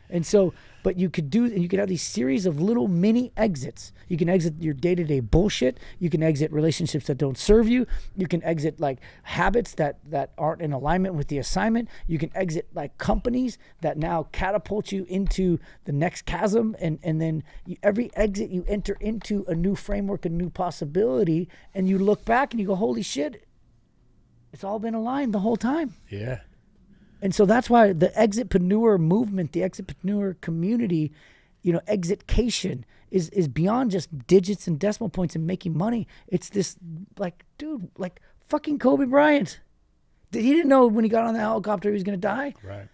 And so, but you could have these series of little mini exits. You can exit your day-to-day bullshit. You can exit relationships that don't serve you. You can exit like habits that aren't in alignment with the assignment. You can exit like companies that now catapult you into the next chasm. And then every exit you enter into a new framework, a new possibility, and you look back and you go, holy shit, it's all been aligned the whole time. Yeah. And so that's why the exitpreneur movement, the exitpreneur community, exitcation is beyond just digits and decimal points and making money. It's this, like, dude, like fucking Kobe Bryant. He didn't know when he got on the helicopter he was going to die. Right.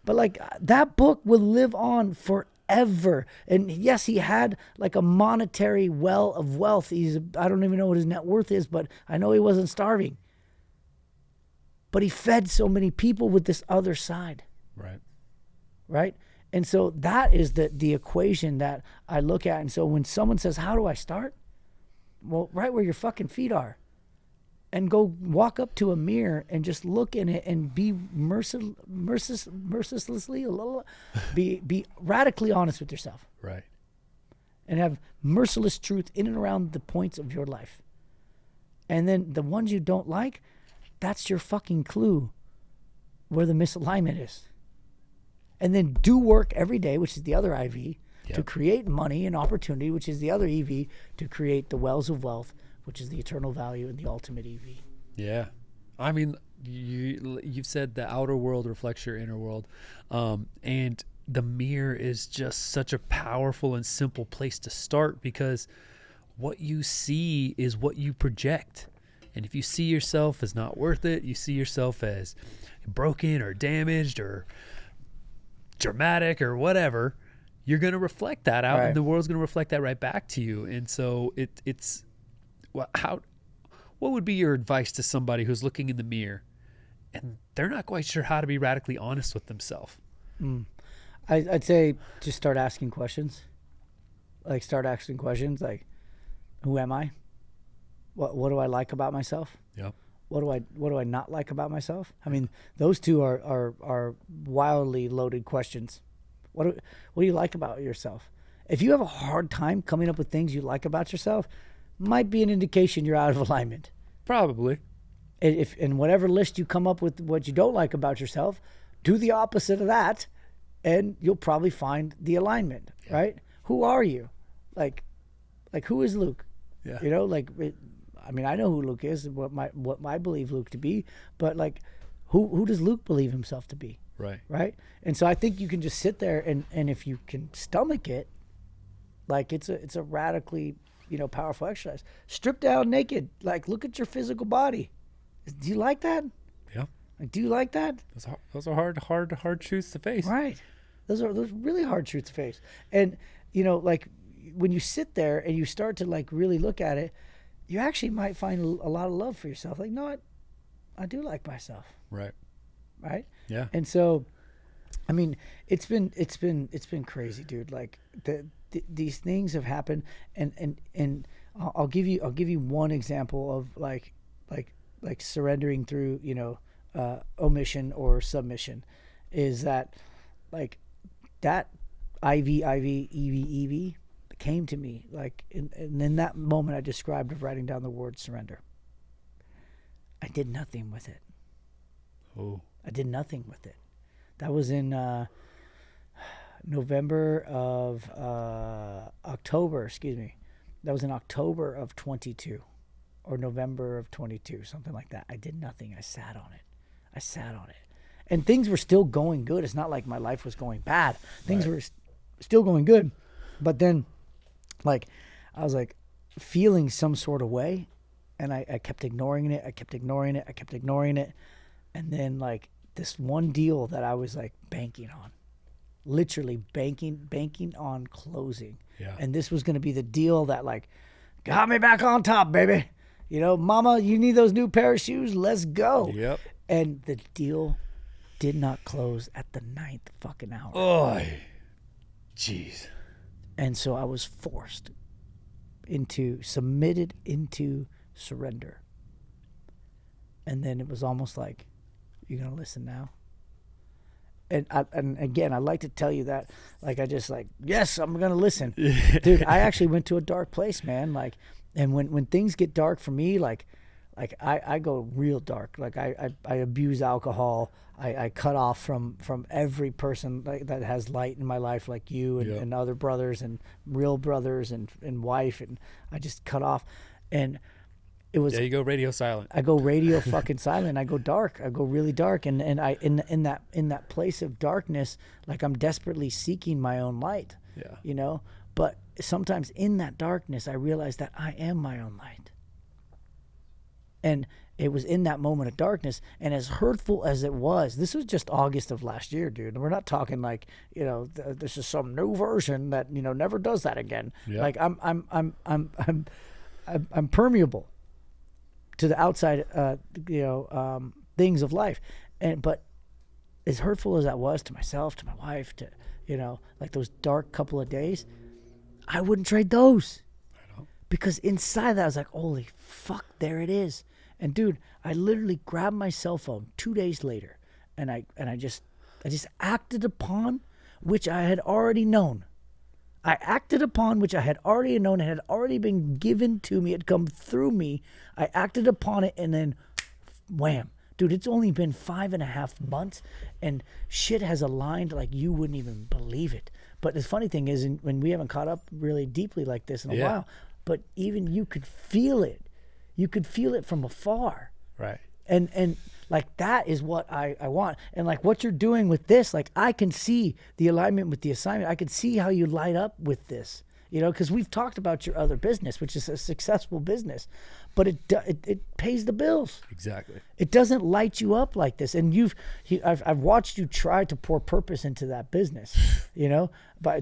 But like that book will live on forever. And yes, he had like a monetary well of wealth. I don't even know what his net worth is, but I know he wasn't starving. But he fed so many people with this other side. Right. Right? And so that is the equation that I look at. And so when someone says, how do I start? Well, right where your fucking feet are. And go walk up to a mirror and just look in it and be mercilessly, be radically honest with yourself. Right. And have merciless truth in and around the points of your life. And then the ones you don't like, that's your fucking clue where the misalignment is. And then do work every day, which is the other IV, to create money and opportunity, which is the other EV, to create the wells of wealth, which is the eternal value and the ultimate EV. Yeah. I mean, you've said the outer world reflects your inner world. And the mirror is just such a powerful and simple place to start, because what you see is what you project. And if you see yourself as not worth it, you see yourself as broken or damaged or dramatic or whatever, you're going to reflect that out, and the world's going to reflect that right back to you. And so what would be your advice to somebody who's looking in the mirror and they're not quite sure how to be radically honest with themselves? I'd say just start asking questions. Like, like, who am I? What do I like about myself? Yep. What do I not like about myself? I mean, those two are wildly loaded questions. What do you like about yourself? If you have a hard time coming up with things you like about yourself, might be an indication you're out of alignment. Probably. If in whatever list you come up with what you don't like about yourself, do the opposite of that, and you'll probably find the alignment. Yeah. Right? Who are you? Like who is Luke? Yeah. I mean, I know who Luke is, what I believe Luke to be, but like, who does Luke believe himself to be? Right. Right. And so I think you can just sit there and if you can stomach it, like it's a radically, powerful exercise. Strip down naked. Like, look at your physical body. Do you like that? Yeah. Like, do you like that? Those are hard truths to face. Right. Those really hard truths to face. And, you know, like when you sit there and you start to like really look at it, you actually might find a lot of love for yourself. Like, no, I do like myself. Right. Right. Yeah. And so, I mean, it's been crazy, dude. Like these things have happened, and I'll give you one example of like surrendering through, you know, omission or submission, is that like that IV came to me like and in that moment I described of writing down the word surrender. I did nothing with it. Oh. I did nothing with it. That was in October, excuse me. That was in October of 22 or November of 22, something like that. I did nothing. I sat on it. And things were still going good. It's not like my life was going bad. Things were still going good. But then, like, I was like feeling some sort of way, and I kept ignoring it. I kept ignoring it. And then, like, this one deal that I was like banking on, literally banking on closing. Yeah. And this was going to be the deal that like got me back on top, baby. You know, mama, you need those new pair of shoes. Let's go. Yep. And the deal did not close at the 9th fucking hour. Oh, jeez. And so I was submitted into surrender. And then it was almost like, you're going to listen now? And again, I like to tell you that, like, I just like, yes, I'm going to listen. Dude, I actually went to a dark place, man. Like, and when things get dark for me, like I go real dark. Like I abuse alcohol. I cut off from every person that has light in my life, like you and other brothers and real brothers and wife. And I just cut off. And it was, there you go, radio silent. I go radio fucking silent. I go dark. I go really dark. And I in that place of darkness, like I'm desperately seeking my own light. Yeah. You know? But sometimes in that darkness I realize that I am my own light. And it was in that moment of darkness, and as hurtful as it was, this was just August of last year, dude. And we're not talking like, you know, this is some new version that, you know, never does that again. Yeah. Like I'm permeable to the outside, things of life. But as hurtful as that was to myself, to my wife, to, you know, like those dark couple of days, I wouldn't trade those. I know. Because inside that I was like, holy fuck, there it is. And dude, I literally grabbed my cell phone 2 days later, and I just acted upon which I had already known. I acted upon which I had already known. It had already been given to me. It had come through me. I acted upon it, and then wham. Dude, it's only been 5.5 months, and shit has aligned like you wouldn't even believe it. But the funny thing is, when we haven't caught up really deeply like this in a while, but even you could feel it. You could feel it from afar. Right. And like that is what I want. And like what you're doing with this, like I can see the alignment with the assignment. I can see how you light up with this, you know, because we've talked about your other business, which is a successful business, but it pays the bills. Exactly. It doesn't light you up like this. And I've watched you try to pour purpose into that business, you know,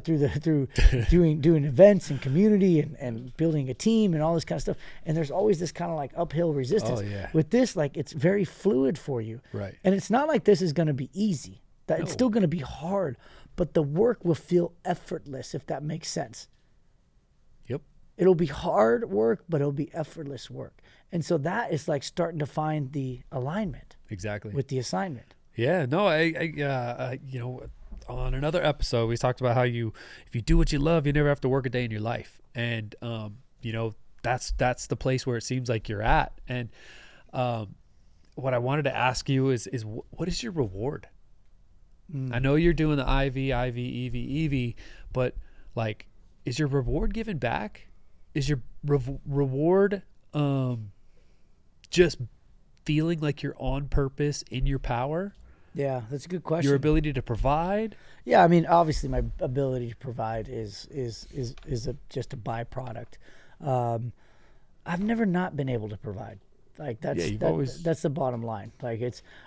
through doing events and community and building a team and all this kind of stuff. And there's always this kind of like uphill resistance. Oh, yeah. With this, like it's very fluid for you. Right. And it's not like this is going to be easy. That it's still going to be hard, but the work will feel effortless, if that makes sense. Yep. It'll be hard work, but it'll be effortless work. And so that is like starting to find the alignment. Exactly. With the assignment. Yeah. No, I you know, on another episode, we talked about how if you do what you love, you never have to work a day in your life. And, you know, that's the place where it seems like you're at. And, what I wanted to ask you is what is your reward? I know you're doing the IV, EV, but like, is your reward given back? Is your reward just feeling like you're on purpose in your power? Yeah, that's a good question. Your ability to provide? Yeah, I mean, obviously my ability to provide is just a byproduct. I've never not been able to provide Like that's you've always... that's the bottom line. Like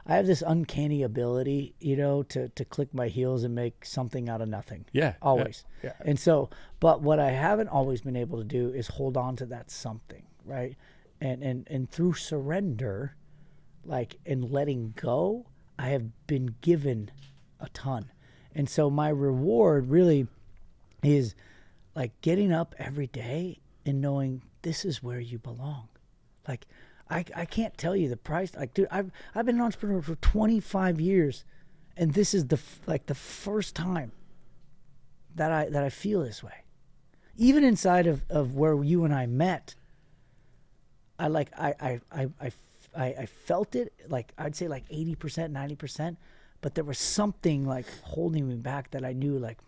I have this uncanny ability, to click my heels and make something out of nothing. Yeah. Always. Yeah. And so, but what I haven't always been able to do is hold on to that something, right? And through surrender, like, and letting go, I have been given a ton. And so my reward really is like getting up every day and knowing this is where you belong. Like, I can't tell you the price. Like, dude, I've been an entrepreneur for 25 years, and this is the first time that I feel this way. Even inside of where you and I met, I felt it, like, I'd say like 80%, 90%, but there was something like holding me back that I knew, like,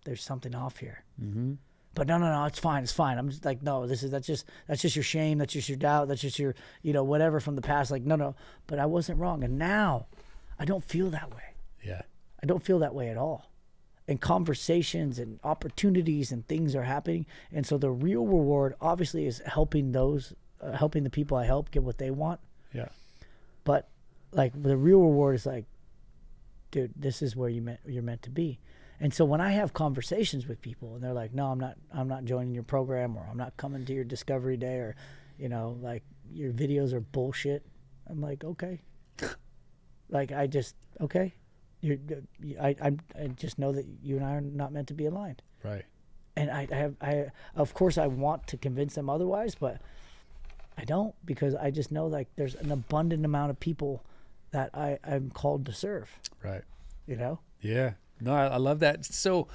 there's something off here. Mm-hmm. But no, it's fine. I'm just like, no, that's just your shame. That's just your doubt. That's just your, whatever from the past. Like, no, but I wasn't wrong. And now I don't feel that way. Yeah. I don't feel that way at all. And conversations and opportunities and things are happening. And so the real reward obviously is helping the people I help get what they want. Yeah. But like the real reward is like, dude, this is where you're meant to be. And so when I have conversations with people and they're like, no, I'm not joining your program, or I'm not coming to your discovery day, or, like, your videos are bullshit. I'm like, okay. Like, I just know that you and I are not meant to be aligned. Right. And I of course I want to convince them otherwise, but I don't, because I just know, like, there's an abundant amount of people that I'm called to serve. Right. Yeah. No, I love that. So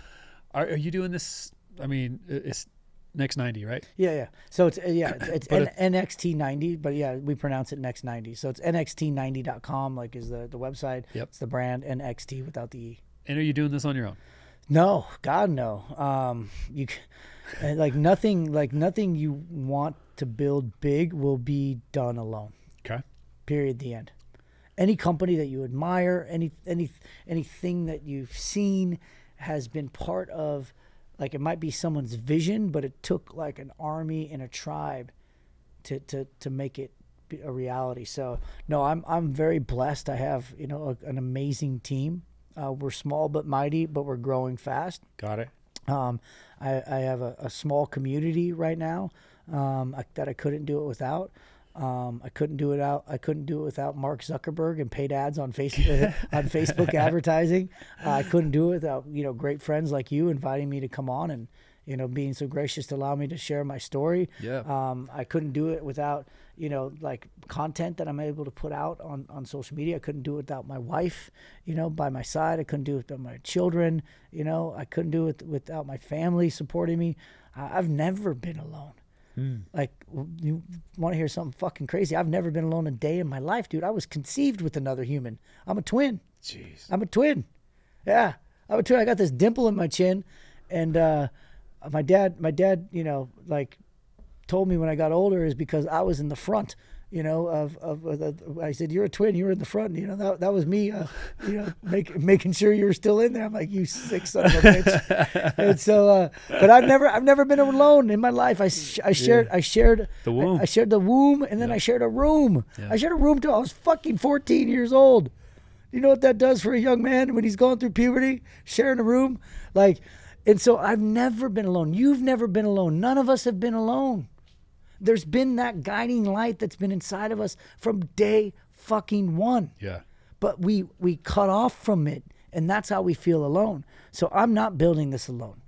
are you doing this? I mean, it's Next 90, right? Yeah. So it's NXT 90, but yeah, we pronounce it Next 90. So it's nxt90.com, like, is the website. Yep. It's the brand, NXT without the E. And are you doing this on your own? No, God, no. Nothing you want to build big will be done alone. Okay. Period. The end. Any company that you admire, anything that you've seen has been part of, like, it might be someone's vision, but it took like an army and a tribe to make it a reality. So no, I'm very blessed. I have, an amazing team. We're small but mighty, but we're growing fast. Got it. I have a small community right now that I couldn't do it without. I couldn't do it without Mark Zuckerberg and paid ads on Facebook on Facebook advertising. I couldn't do it without, great friends like you inviting me to come on and, being so gracious to allow me to share my story. Yeah. I couldn't do it without, like, content that I'm able to put out on social media. I couldn't do it without my wife, by my side. I couldn't do it without my children. I couldn't do it without my family supporting me. I've never been alone. Like, you want to hear something fucking crazy? I've never been alone a day in my life, dude. I was conceived with another human. I'm a twin. Jeez. I'm a twin. Yeah, I'm a twin. I got this dimple in my chin, and my dad, like, told me when I got older is because I was in the front. I said, you're a twin, you were in the front. That was me, making sure you were still in there. I'm like, you sick son of a bitch. And so, but I've never been alone in my life. I shared the womb. I shared the womb, and then I shared a room. Yeah. I shared a room till I was fucking 14 years old. You know what that does for a young man when he's going through puberty? Sharing a room, like, and so I've never been alone. You've never been alone. None of us have been alone. There's been that guiding light that's been inside of us from day fucking one. Yeah. But we cut off from it, and that's how we feel alone. So I'm not building this alone.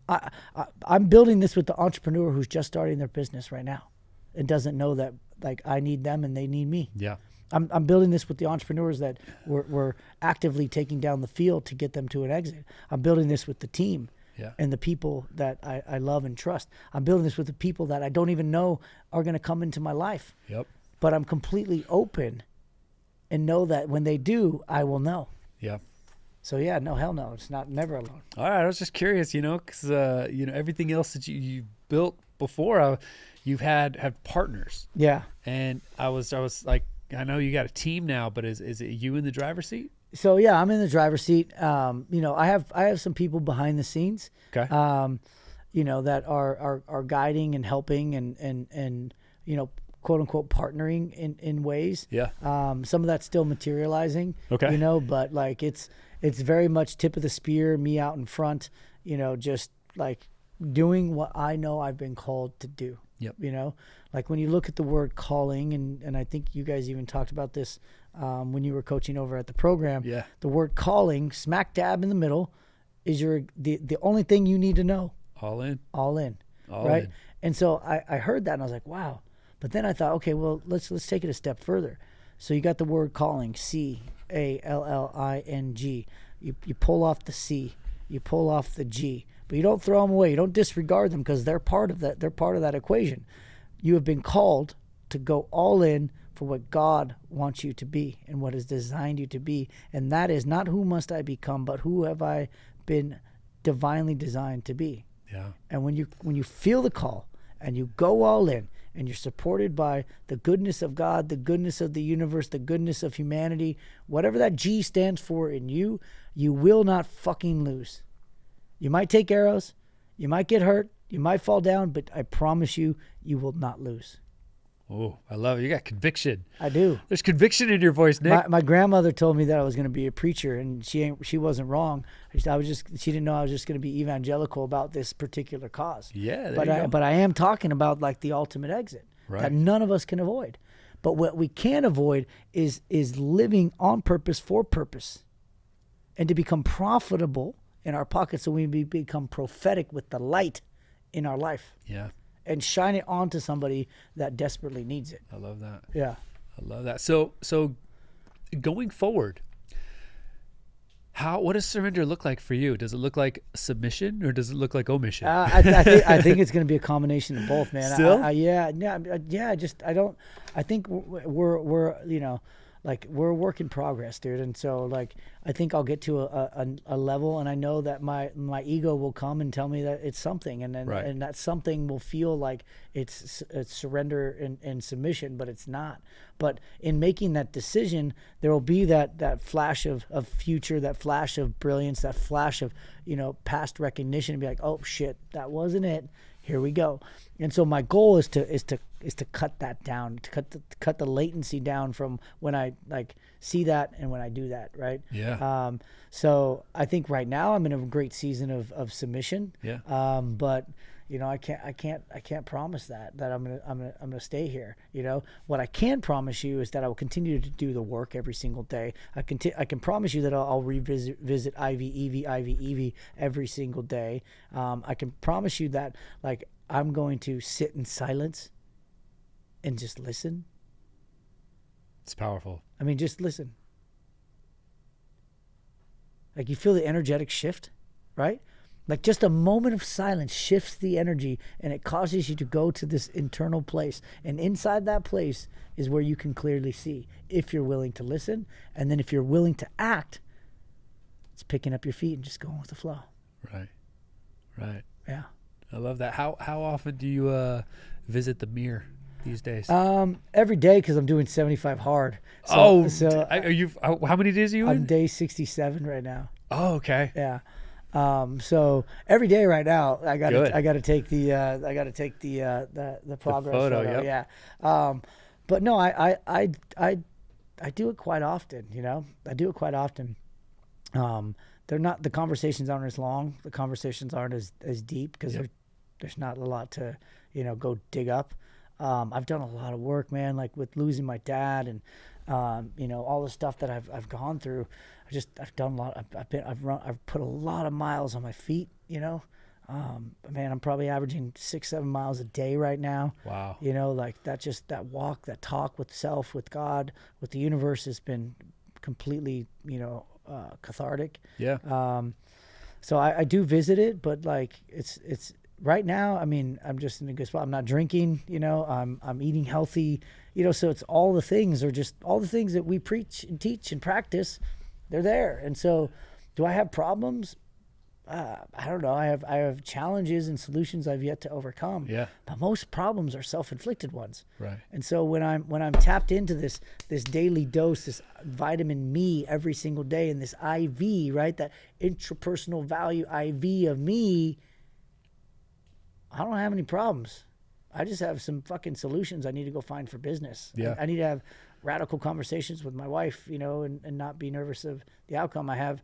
I'm building this with the entrepreneur who's just starting their business right now and doesn't know that, like, I need them and they need me. Yeah. I'm building this with the entrepreneurs that we're actively taking down the field to get them to an exit. I'm building this with the team. Yeah. And the people that I love and trust. I'm building this with the people that I don't even know are going to come into my life. Yep. But I'm completely open and know that when they do, I will know. Yeah. So yeah, no, hell no. It's never alone. All right. I was just curious, because, everything else that you built before, you've had partners. Yeah. And I was like, I know you got a team now, but is it you in the driver's seat? So yeah, I'm in the driver's seat. I have some people behind the scenes. Okay. That are guiding and helping and quote unquote partnering in ways. Yeah. Some of that's still materializing. Okay. You know, but like it's very much tip of the spear, me out in front. You know, just like doing what I know I've been called to do. Yep. You know, like when you look at the word calling, and I think you guys even talked about this when you were coaching over at the program. Yeah. The word calling, smack dab in the middle, is the only thing you need to know. All in. All in. All right. in. And so I heard that and I was like, wow. But then I thought, okay, well, let's take it a step further. So you got the word calling, C-A-L-L-I-N-G. You pull off the C, you pull off the G, but you don't throw them away. You don't disregard them because they're part of that. They're part of that equation. You have been called to go all in for what God wants you to be and what has designed you to be. And that is not who must I become, but who have I been divinely designed to be. Yeah. And when you feel the call and you go all in and you're supported by the goodness of God, the goodness of the universe, the goodness of humanity, whatever that G stands for in you, you will not fucking lose. You might take arrows, you might get hurt, you might fall down, but I promise you, you will not lose. Oh, I love it. You got conviction. I do. There's conviction in your voice, Nick. My grandmother told me that I was going to be a preacher, and she wasn't wrong. She didn't know I was just going to be evangelical about this particular cause. Yeah, but I am talking about like the ultimate exit that none of us can avoid. But what we can avoid is living on purpose for purpose, and to become profitable in our pockets, so we become prophetic with the light in our life. Yeah. And shine it onto somebody that desperately needs it. I love that. Yeah. I love that. So going forward, what does surrender look like for you? Does it look like submission or does it look like omission? I think it's going to be a combination of both, man. Still? I think we're like we're a work in progress, dude. And so like I think I'll get to a level, and I know that my ego will come and tell me that it's something, and then and that something will feel like it's surrender and submission, but it's not. But in making that decision, there will be that flash of future, that flash of brilliance, that flash of past recognition, and be like, oh shit, that wasn't it. Here we go. And so my goal is to cut that down, to cut the latency down from when I like see that and when I do that, right? Yeah. So I think right now I'm in a great season of submission. Yeah. But I can't promise that I'm gonna stay here. What I can promise you is that I will continue to do the work every single day. I can promise you that I'll revisit Ivy every single day. I can promise you that like I'm going to sit in silence and just listen. It's powerful. I mean, just listen. Like you feel the energetic shift, right? Like just a moment of silence shifts the energy, and it causes you to go to this internal place. And inside that place is where you can clearly see if you're willing to listen. And then if you're willing to act, it's picking up your feet and just going with the flow. Right. Right. Yeah. I love that. How often do you visit the mirror these days? Every day, because I'm doing 75 hard. Are you? How many days are you in? I'm day 67 right now. Oh, okay. Yeah. So every day right now, I got to take the progress photo. Yep. Yeah. But no, I do it quite often. I do it quite often. They're not, the conversations aren't as long. The conversations aren't as deep because there's not a lot to go dig up. I've done a lot of work, man, like with losing my dad and all the stuff that I've gone through. I've done a lot. I've put a lot of miles on my feet. Man, I'm probably averaging 6-7 miles a day right now. Wow. Like that walk, that talk with self, with God, with the universe has been completely, cathartic. Yeah. So I do visit it, but like it's right now, I mean, I'm just in a good spot. I'm not drinking, I'm eating healthy, so it's all the things that we preach and teach and practice. They're there. And so do I have problems? I don't know. I have challenges and solutions I've yet to overcome. Yeah. But most problems are self-inflicted ones. Right. And so when I'm tapped into this daily dose, this vitamin me every single day, and this IV, right, that intrapersonal value IV of me, I don't have any problems. I just have some fucking solutions I need to go find for business. Yeah. I need to have radical conversations with my wife, and not be nervous of the outcome. I have,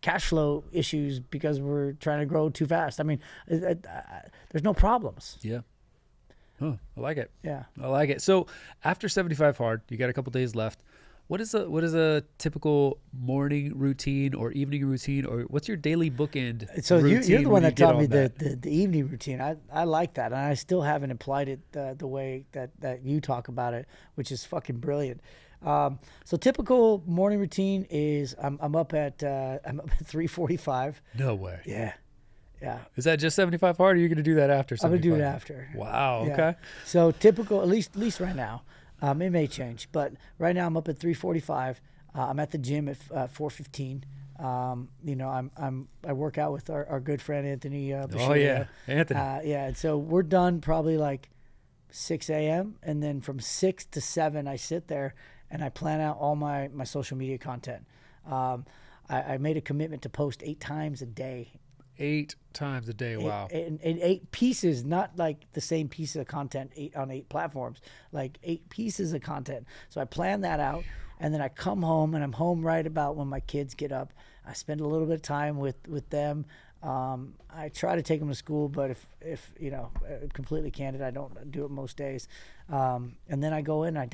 cash flow issues because we're trying to grow too fast. I mean, there's no problems. Yeah. Huh, I like it. Yeah. I like it. So after 75 hard, you got a couple days left. What is a typical morning routine or evening routine, or what's your daily bookend? So you're the one that taught me that? the evening routine. I like that, and I still haven't applied it the way that you talk about it, which is fucking brilliant. So typical morning routine is I'm up at 3:45. No way. Yeah. Yeah. Is that just 75 hard, or are you going to do that after 75? I'm going to do it after. Wow. Yeah. Okay. So typical, at least right now. It may change, but right now I'm up at 3:45. I'm at the gym at 4:15. I work out with our good friend Anthony. Bashir. Oh yeah, Anthony. Yeah, and so we're done probably like 6 a.m. and then from 6 to 7 I sit there and I plan out all my social media content. I made a commitment to post 8 times a day. 8 times a day. Wow. And 8 pieces, not like the same piece of content on 8 platforms, like 8 pieces of content. So I plan that out, and then I come home, and I'm home right about when my kids get up. I spend a little bit of time with them. I try to take them to school, but if completely candid, I don't do it most days. And then I go in, I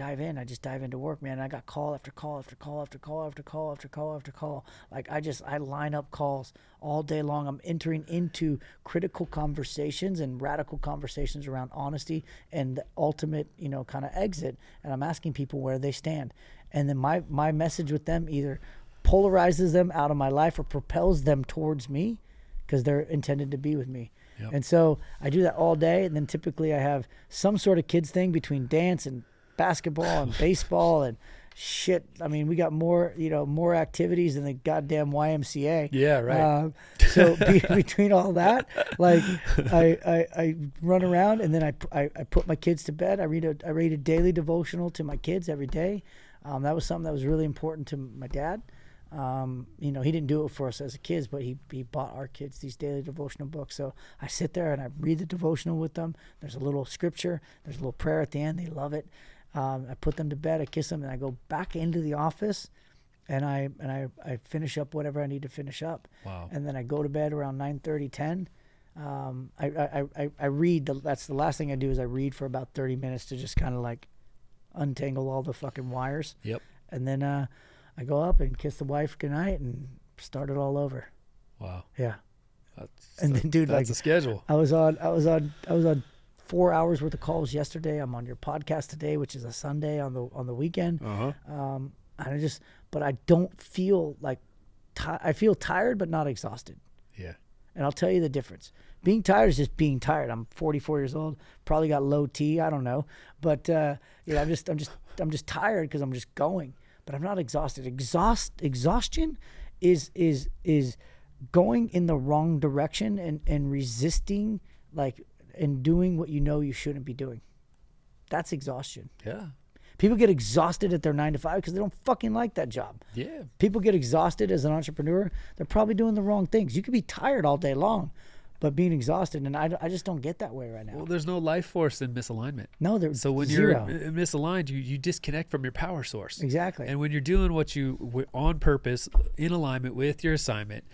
just dive into work, man. I got call after call after call after call after call after call after call. Like I line up calls all day long. I'm entering into critical conversations and radical conversations around honesty and the ultimate, kind of exit. And I'm asking people where they stand. And then my message with them either polarizes them out of my life or propels them towards me, because they're intended to be with me. Yep. And so I do that all day. And then typically I have some sort of kids thing between dance and basketball and baseball and shit. I mean, we got more activities than the goddamn YMCA. Yeah, right. So between all that, like I run around, and then I put my kids to bed. I read a daily devotional to my kids every day. That was something that was really important to my dad. He didn't do it for us as kids, but he bought our kids these daily devotional books. So I sit there and I read the devotional with them. There's a little scripture, there's a little prayer at the end. They love it. I put them to bed, I kiss them, and I go back into the office and I finish up whatever I need to finish up. Wow. And then I go to bed around 9:30, 10. I read. That's the last thing I do is I read for about 30 minutes to just kind of like untangle all the fucking wires. Yep. And then I go up and kiss the wife goodnight and start it all over. Wow. Yeah. Then, dude, that's a schedule. I was on 4 hours worth of calls yesterday. I'm on your podcast today, which is a Sunday on the weekend. And but I don't feel like I feel tired, but not exhausted. Yeah. And I'll tell you the difference. Being tired is just being tired. I'm 44 years old. Probably got low T. I don't know, but I'm just tired because I'm just going. But I'm not exhausted. Exhaustion is going in the wrong direction and resisting, like, and doing what you shouldn't be doing. That's exhaustion. Yeah. People get exhausted at their 9 to 5 because they don't fucking like that job. Yeah. People get exhausted as an entrepreneur. They're probably doing the wrong things. You could be tired all day long, but being exhausted, and I just don't get that way right now. Well, there's no life force in misalignment. No, there's so when zero. you're misaligned, you disconnect from your power source. Exactly. And when you're doing what you on purpose, in alignment with your assignment,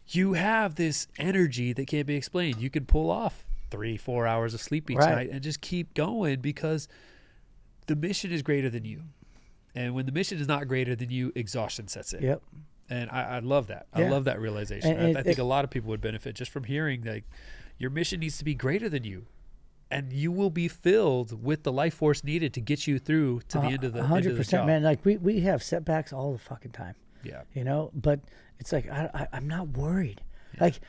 you have this energy that can't be explained. You can pull off 3-4 hours of sleep each night and just keep going because the mission is greater than you. And when the mission is not greater than you, exhaustion sets in. Yep. And I love that. I love that realization. And I think a lot of people would benefit just from hearing that your mission needs to be greater than you. And you will be filled with the life force needed to get you through to the end of the 100%, job. man. Like we have setbacks all the fucking time. Yeah. But it's like I'm not worried. Yeah. Like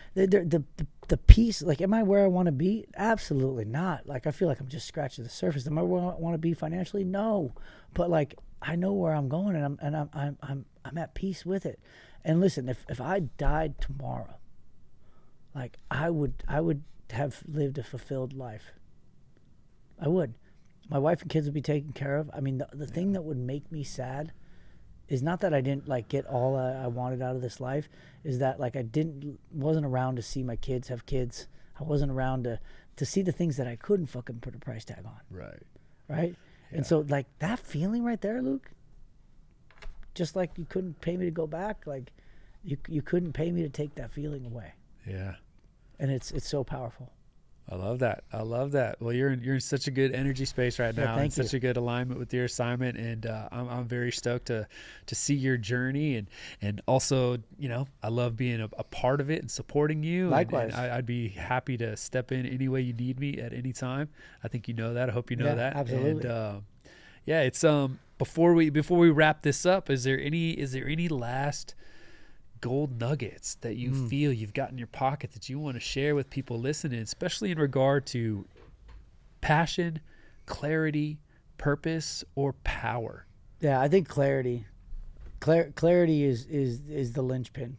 the piece, like, am I where I want to be? Absolutely not. Like, I feel like I'm just scratching the surface. Am I where I want to be financially? No. But like, I know where I'm going, and I'm at peace with it. And listen, if I died tomorrow, like, I would have lived a fulfilled life. I would. My wife and kids would be taken care of. I mean, the thing that would make me sad is not that I didn't like get all I wanted out of this life, is that like I wasn't around to see my kids have kids. I wasn't around to see the things that I couldn't fucking put a price tag on. Right. Right. Yeah. And so like that feeling right there, Luke, just like you couldn't pay me to go back, like you couldn't pay me to take that feeling away. Yeah. And it's so powerful. I love that. I love that. Well, you're in such a good energy space right now, and such a good alignment with your assignment, and I'm very stoked to see your journey, and also, you know, I love being a part of it and supporting you. Likewise. And I'd be happy to step in any way you need me at any time. I think you know that. I hope you know that. Absolutely. And yeah, it's before we wrap this up, is there any last gold nuggets that you feel you've got in your pocket that you want to share with people listening, especially in regard to passion, clarity, purpose, or power? Yeah, I think clarity is the linchpin.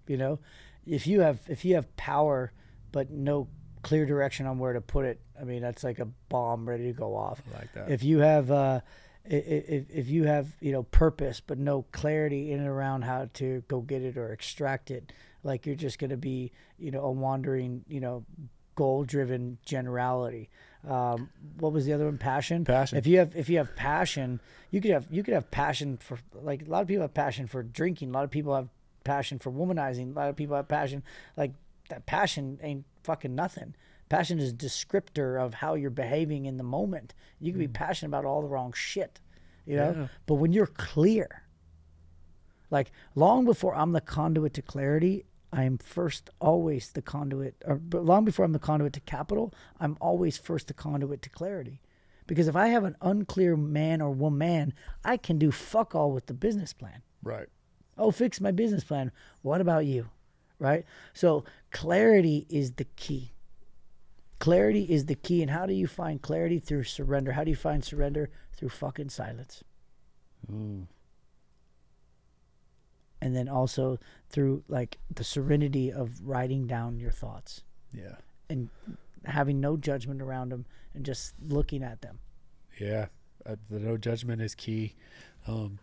You know, if you have power but no clear direction on where to put it, I mean, that's like a bomb ready to go off. I like that. If you have if you have, you know, purpose but no clarity in and around how to go get it or extract it, like you're just going to be, you know, a wandering, you know, goal-driven generality. What was the other one? Passion. If you have passion, you could have passion for, like, a lot of people have passion for drinking. A lot of people have passion for womanizing. A lot of people have passion, like, that passion ain't fucking nothing. Passion is a descriptor of how you're behaving in the moment. You can be passionate about all the wrong shit, you know? Yeah. But when you're clear, like long before I'm the conduit to clarity, I am first always the conduit, but long before I'm the conduit to capital, I'm always first the conduit to clarity. Because if I have an unclear man or woman, I can do fuck all with the business plan. Right. Oh, fix my business plan. What about you? Right? So clarity is the key. Clarity is the key. And how do you find clarity? Through surrender. How do you find surrender? Through fucking silence. And then also through like the serenity of writing down your thoughts. Yeah. And having no judgment around them and just looking at them. Yeah. The no judgment is key.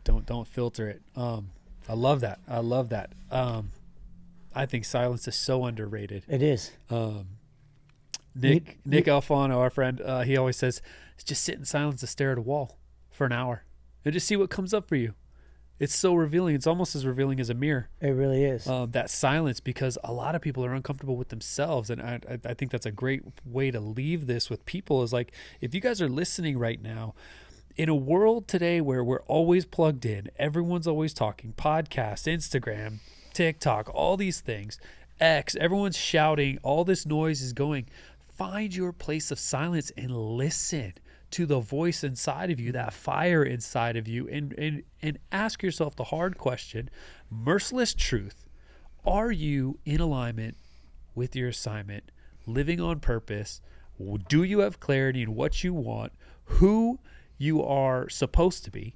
Don't filter it. I love that. I love that. I think silence is so underrated. It is. Nick Alfano, our friend, he always says, just sit in silence and stare at a wall for an hour and just see what comes up for you. It's so revealing. It's almost as revealing as a mirror. It really is. That silence, because a lot of people are uncomfortable with themselves. And I think that's a great way to leave this with people, is like, if you guys are listening right now, in a world today where we're always plugged in, everyone's always talking, podcasts, Instagram, TikTok, all these things, X, everyone's shouting, all this noise is going. Find your place of silence and listen to the voice inside of you, that fire inside of you, and ask yourself the hard question, merciless truth. Are you in alignment with your assignment, living on purpose? Do you have clarity in what you want, who you are supposed to be,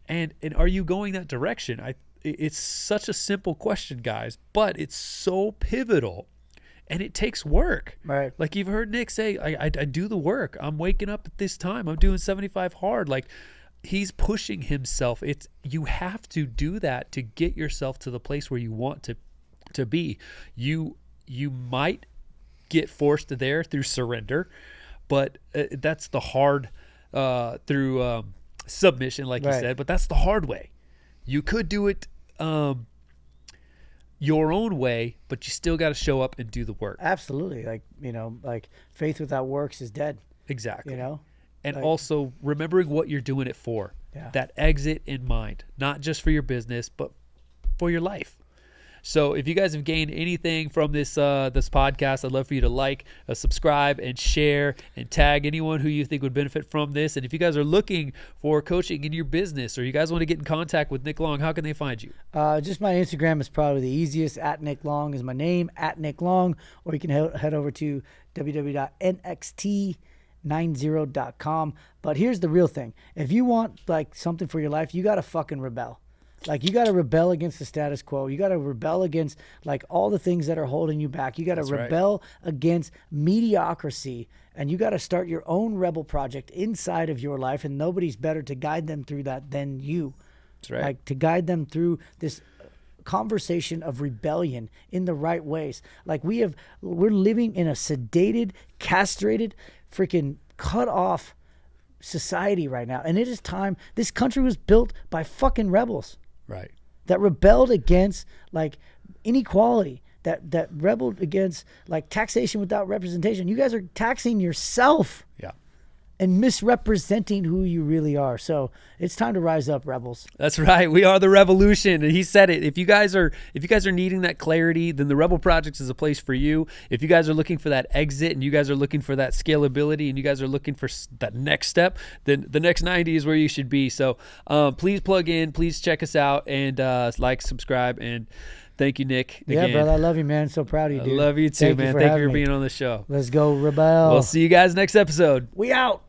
and are you going that direction? It's such a simple question, guys, but it's so pivotal. And it takes work. Right. Like you've heard Nick say, I do the work. I'm waking up at this time. I'm doing 75 hard. Like he's pushing himself. You have to do that to get yourself to the place where you want to be. You might get forced there through surrender, but that's the hard through submission, like you said. But that's the hard way. You could do it your own way, but you still got to show up and do the work. Absolutely. Like, you know, like faith without works is dead. Exactly. You know? And like, also remembering what you're doing it for. Yeah. That exit in mind, not just for your business, but for your life. So if you guys have gained anything from this podcast, I'd love for you to like, subscribe, and share, and tag anyone who you think would benefit from this. And if you guys are looking for coaching in your business, or you guys want to get in contact with Nick Long, how can they find you? Just my Instagram is probably the easiest. @Nick Long is my name, @Nick Long, or you can head over to www.nxt90.com. But here's the real thing. If you want like something for your life, you got to fucking rebel. Like you got to rebel against the status quo. You got to rebel against like all the things that are holding you back. You got to rebel against mediocrity, and you got to start your own rebel project inside of your life. And nobody's better to guide them through that than you. That's right. Like to guide them through this conversation of rebellion in the right ways. Like we're living in a sedated, castrated, freaking cut off society right now. And it is time. This country was built by fucking rebels. Right. That rebelled against like inequality, that rebelled against like taxation without representation. You guys are taxing yourself. Yeah. And misrepresenting who you really are. So it's time to rise up, rebels. That's right. We are the revolution. And he said it. If you guys are needing that clarity, then the Rebel Project is a place for you. If you guys are looking for that exit and you guys are looking for that scalability and you guys are looking for that next step, then the next 90 is where you should be. So please plug in, please check us out, and like, subscribe, and thank you, Nick. Yeah, brother. I love you, man. So proud of you, dude. I love you too, man. Thank you for being on the show. Let's go, rebel. We'll see you guys next episode. We out.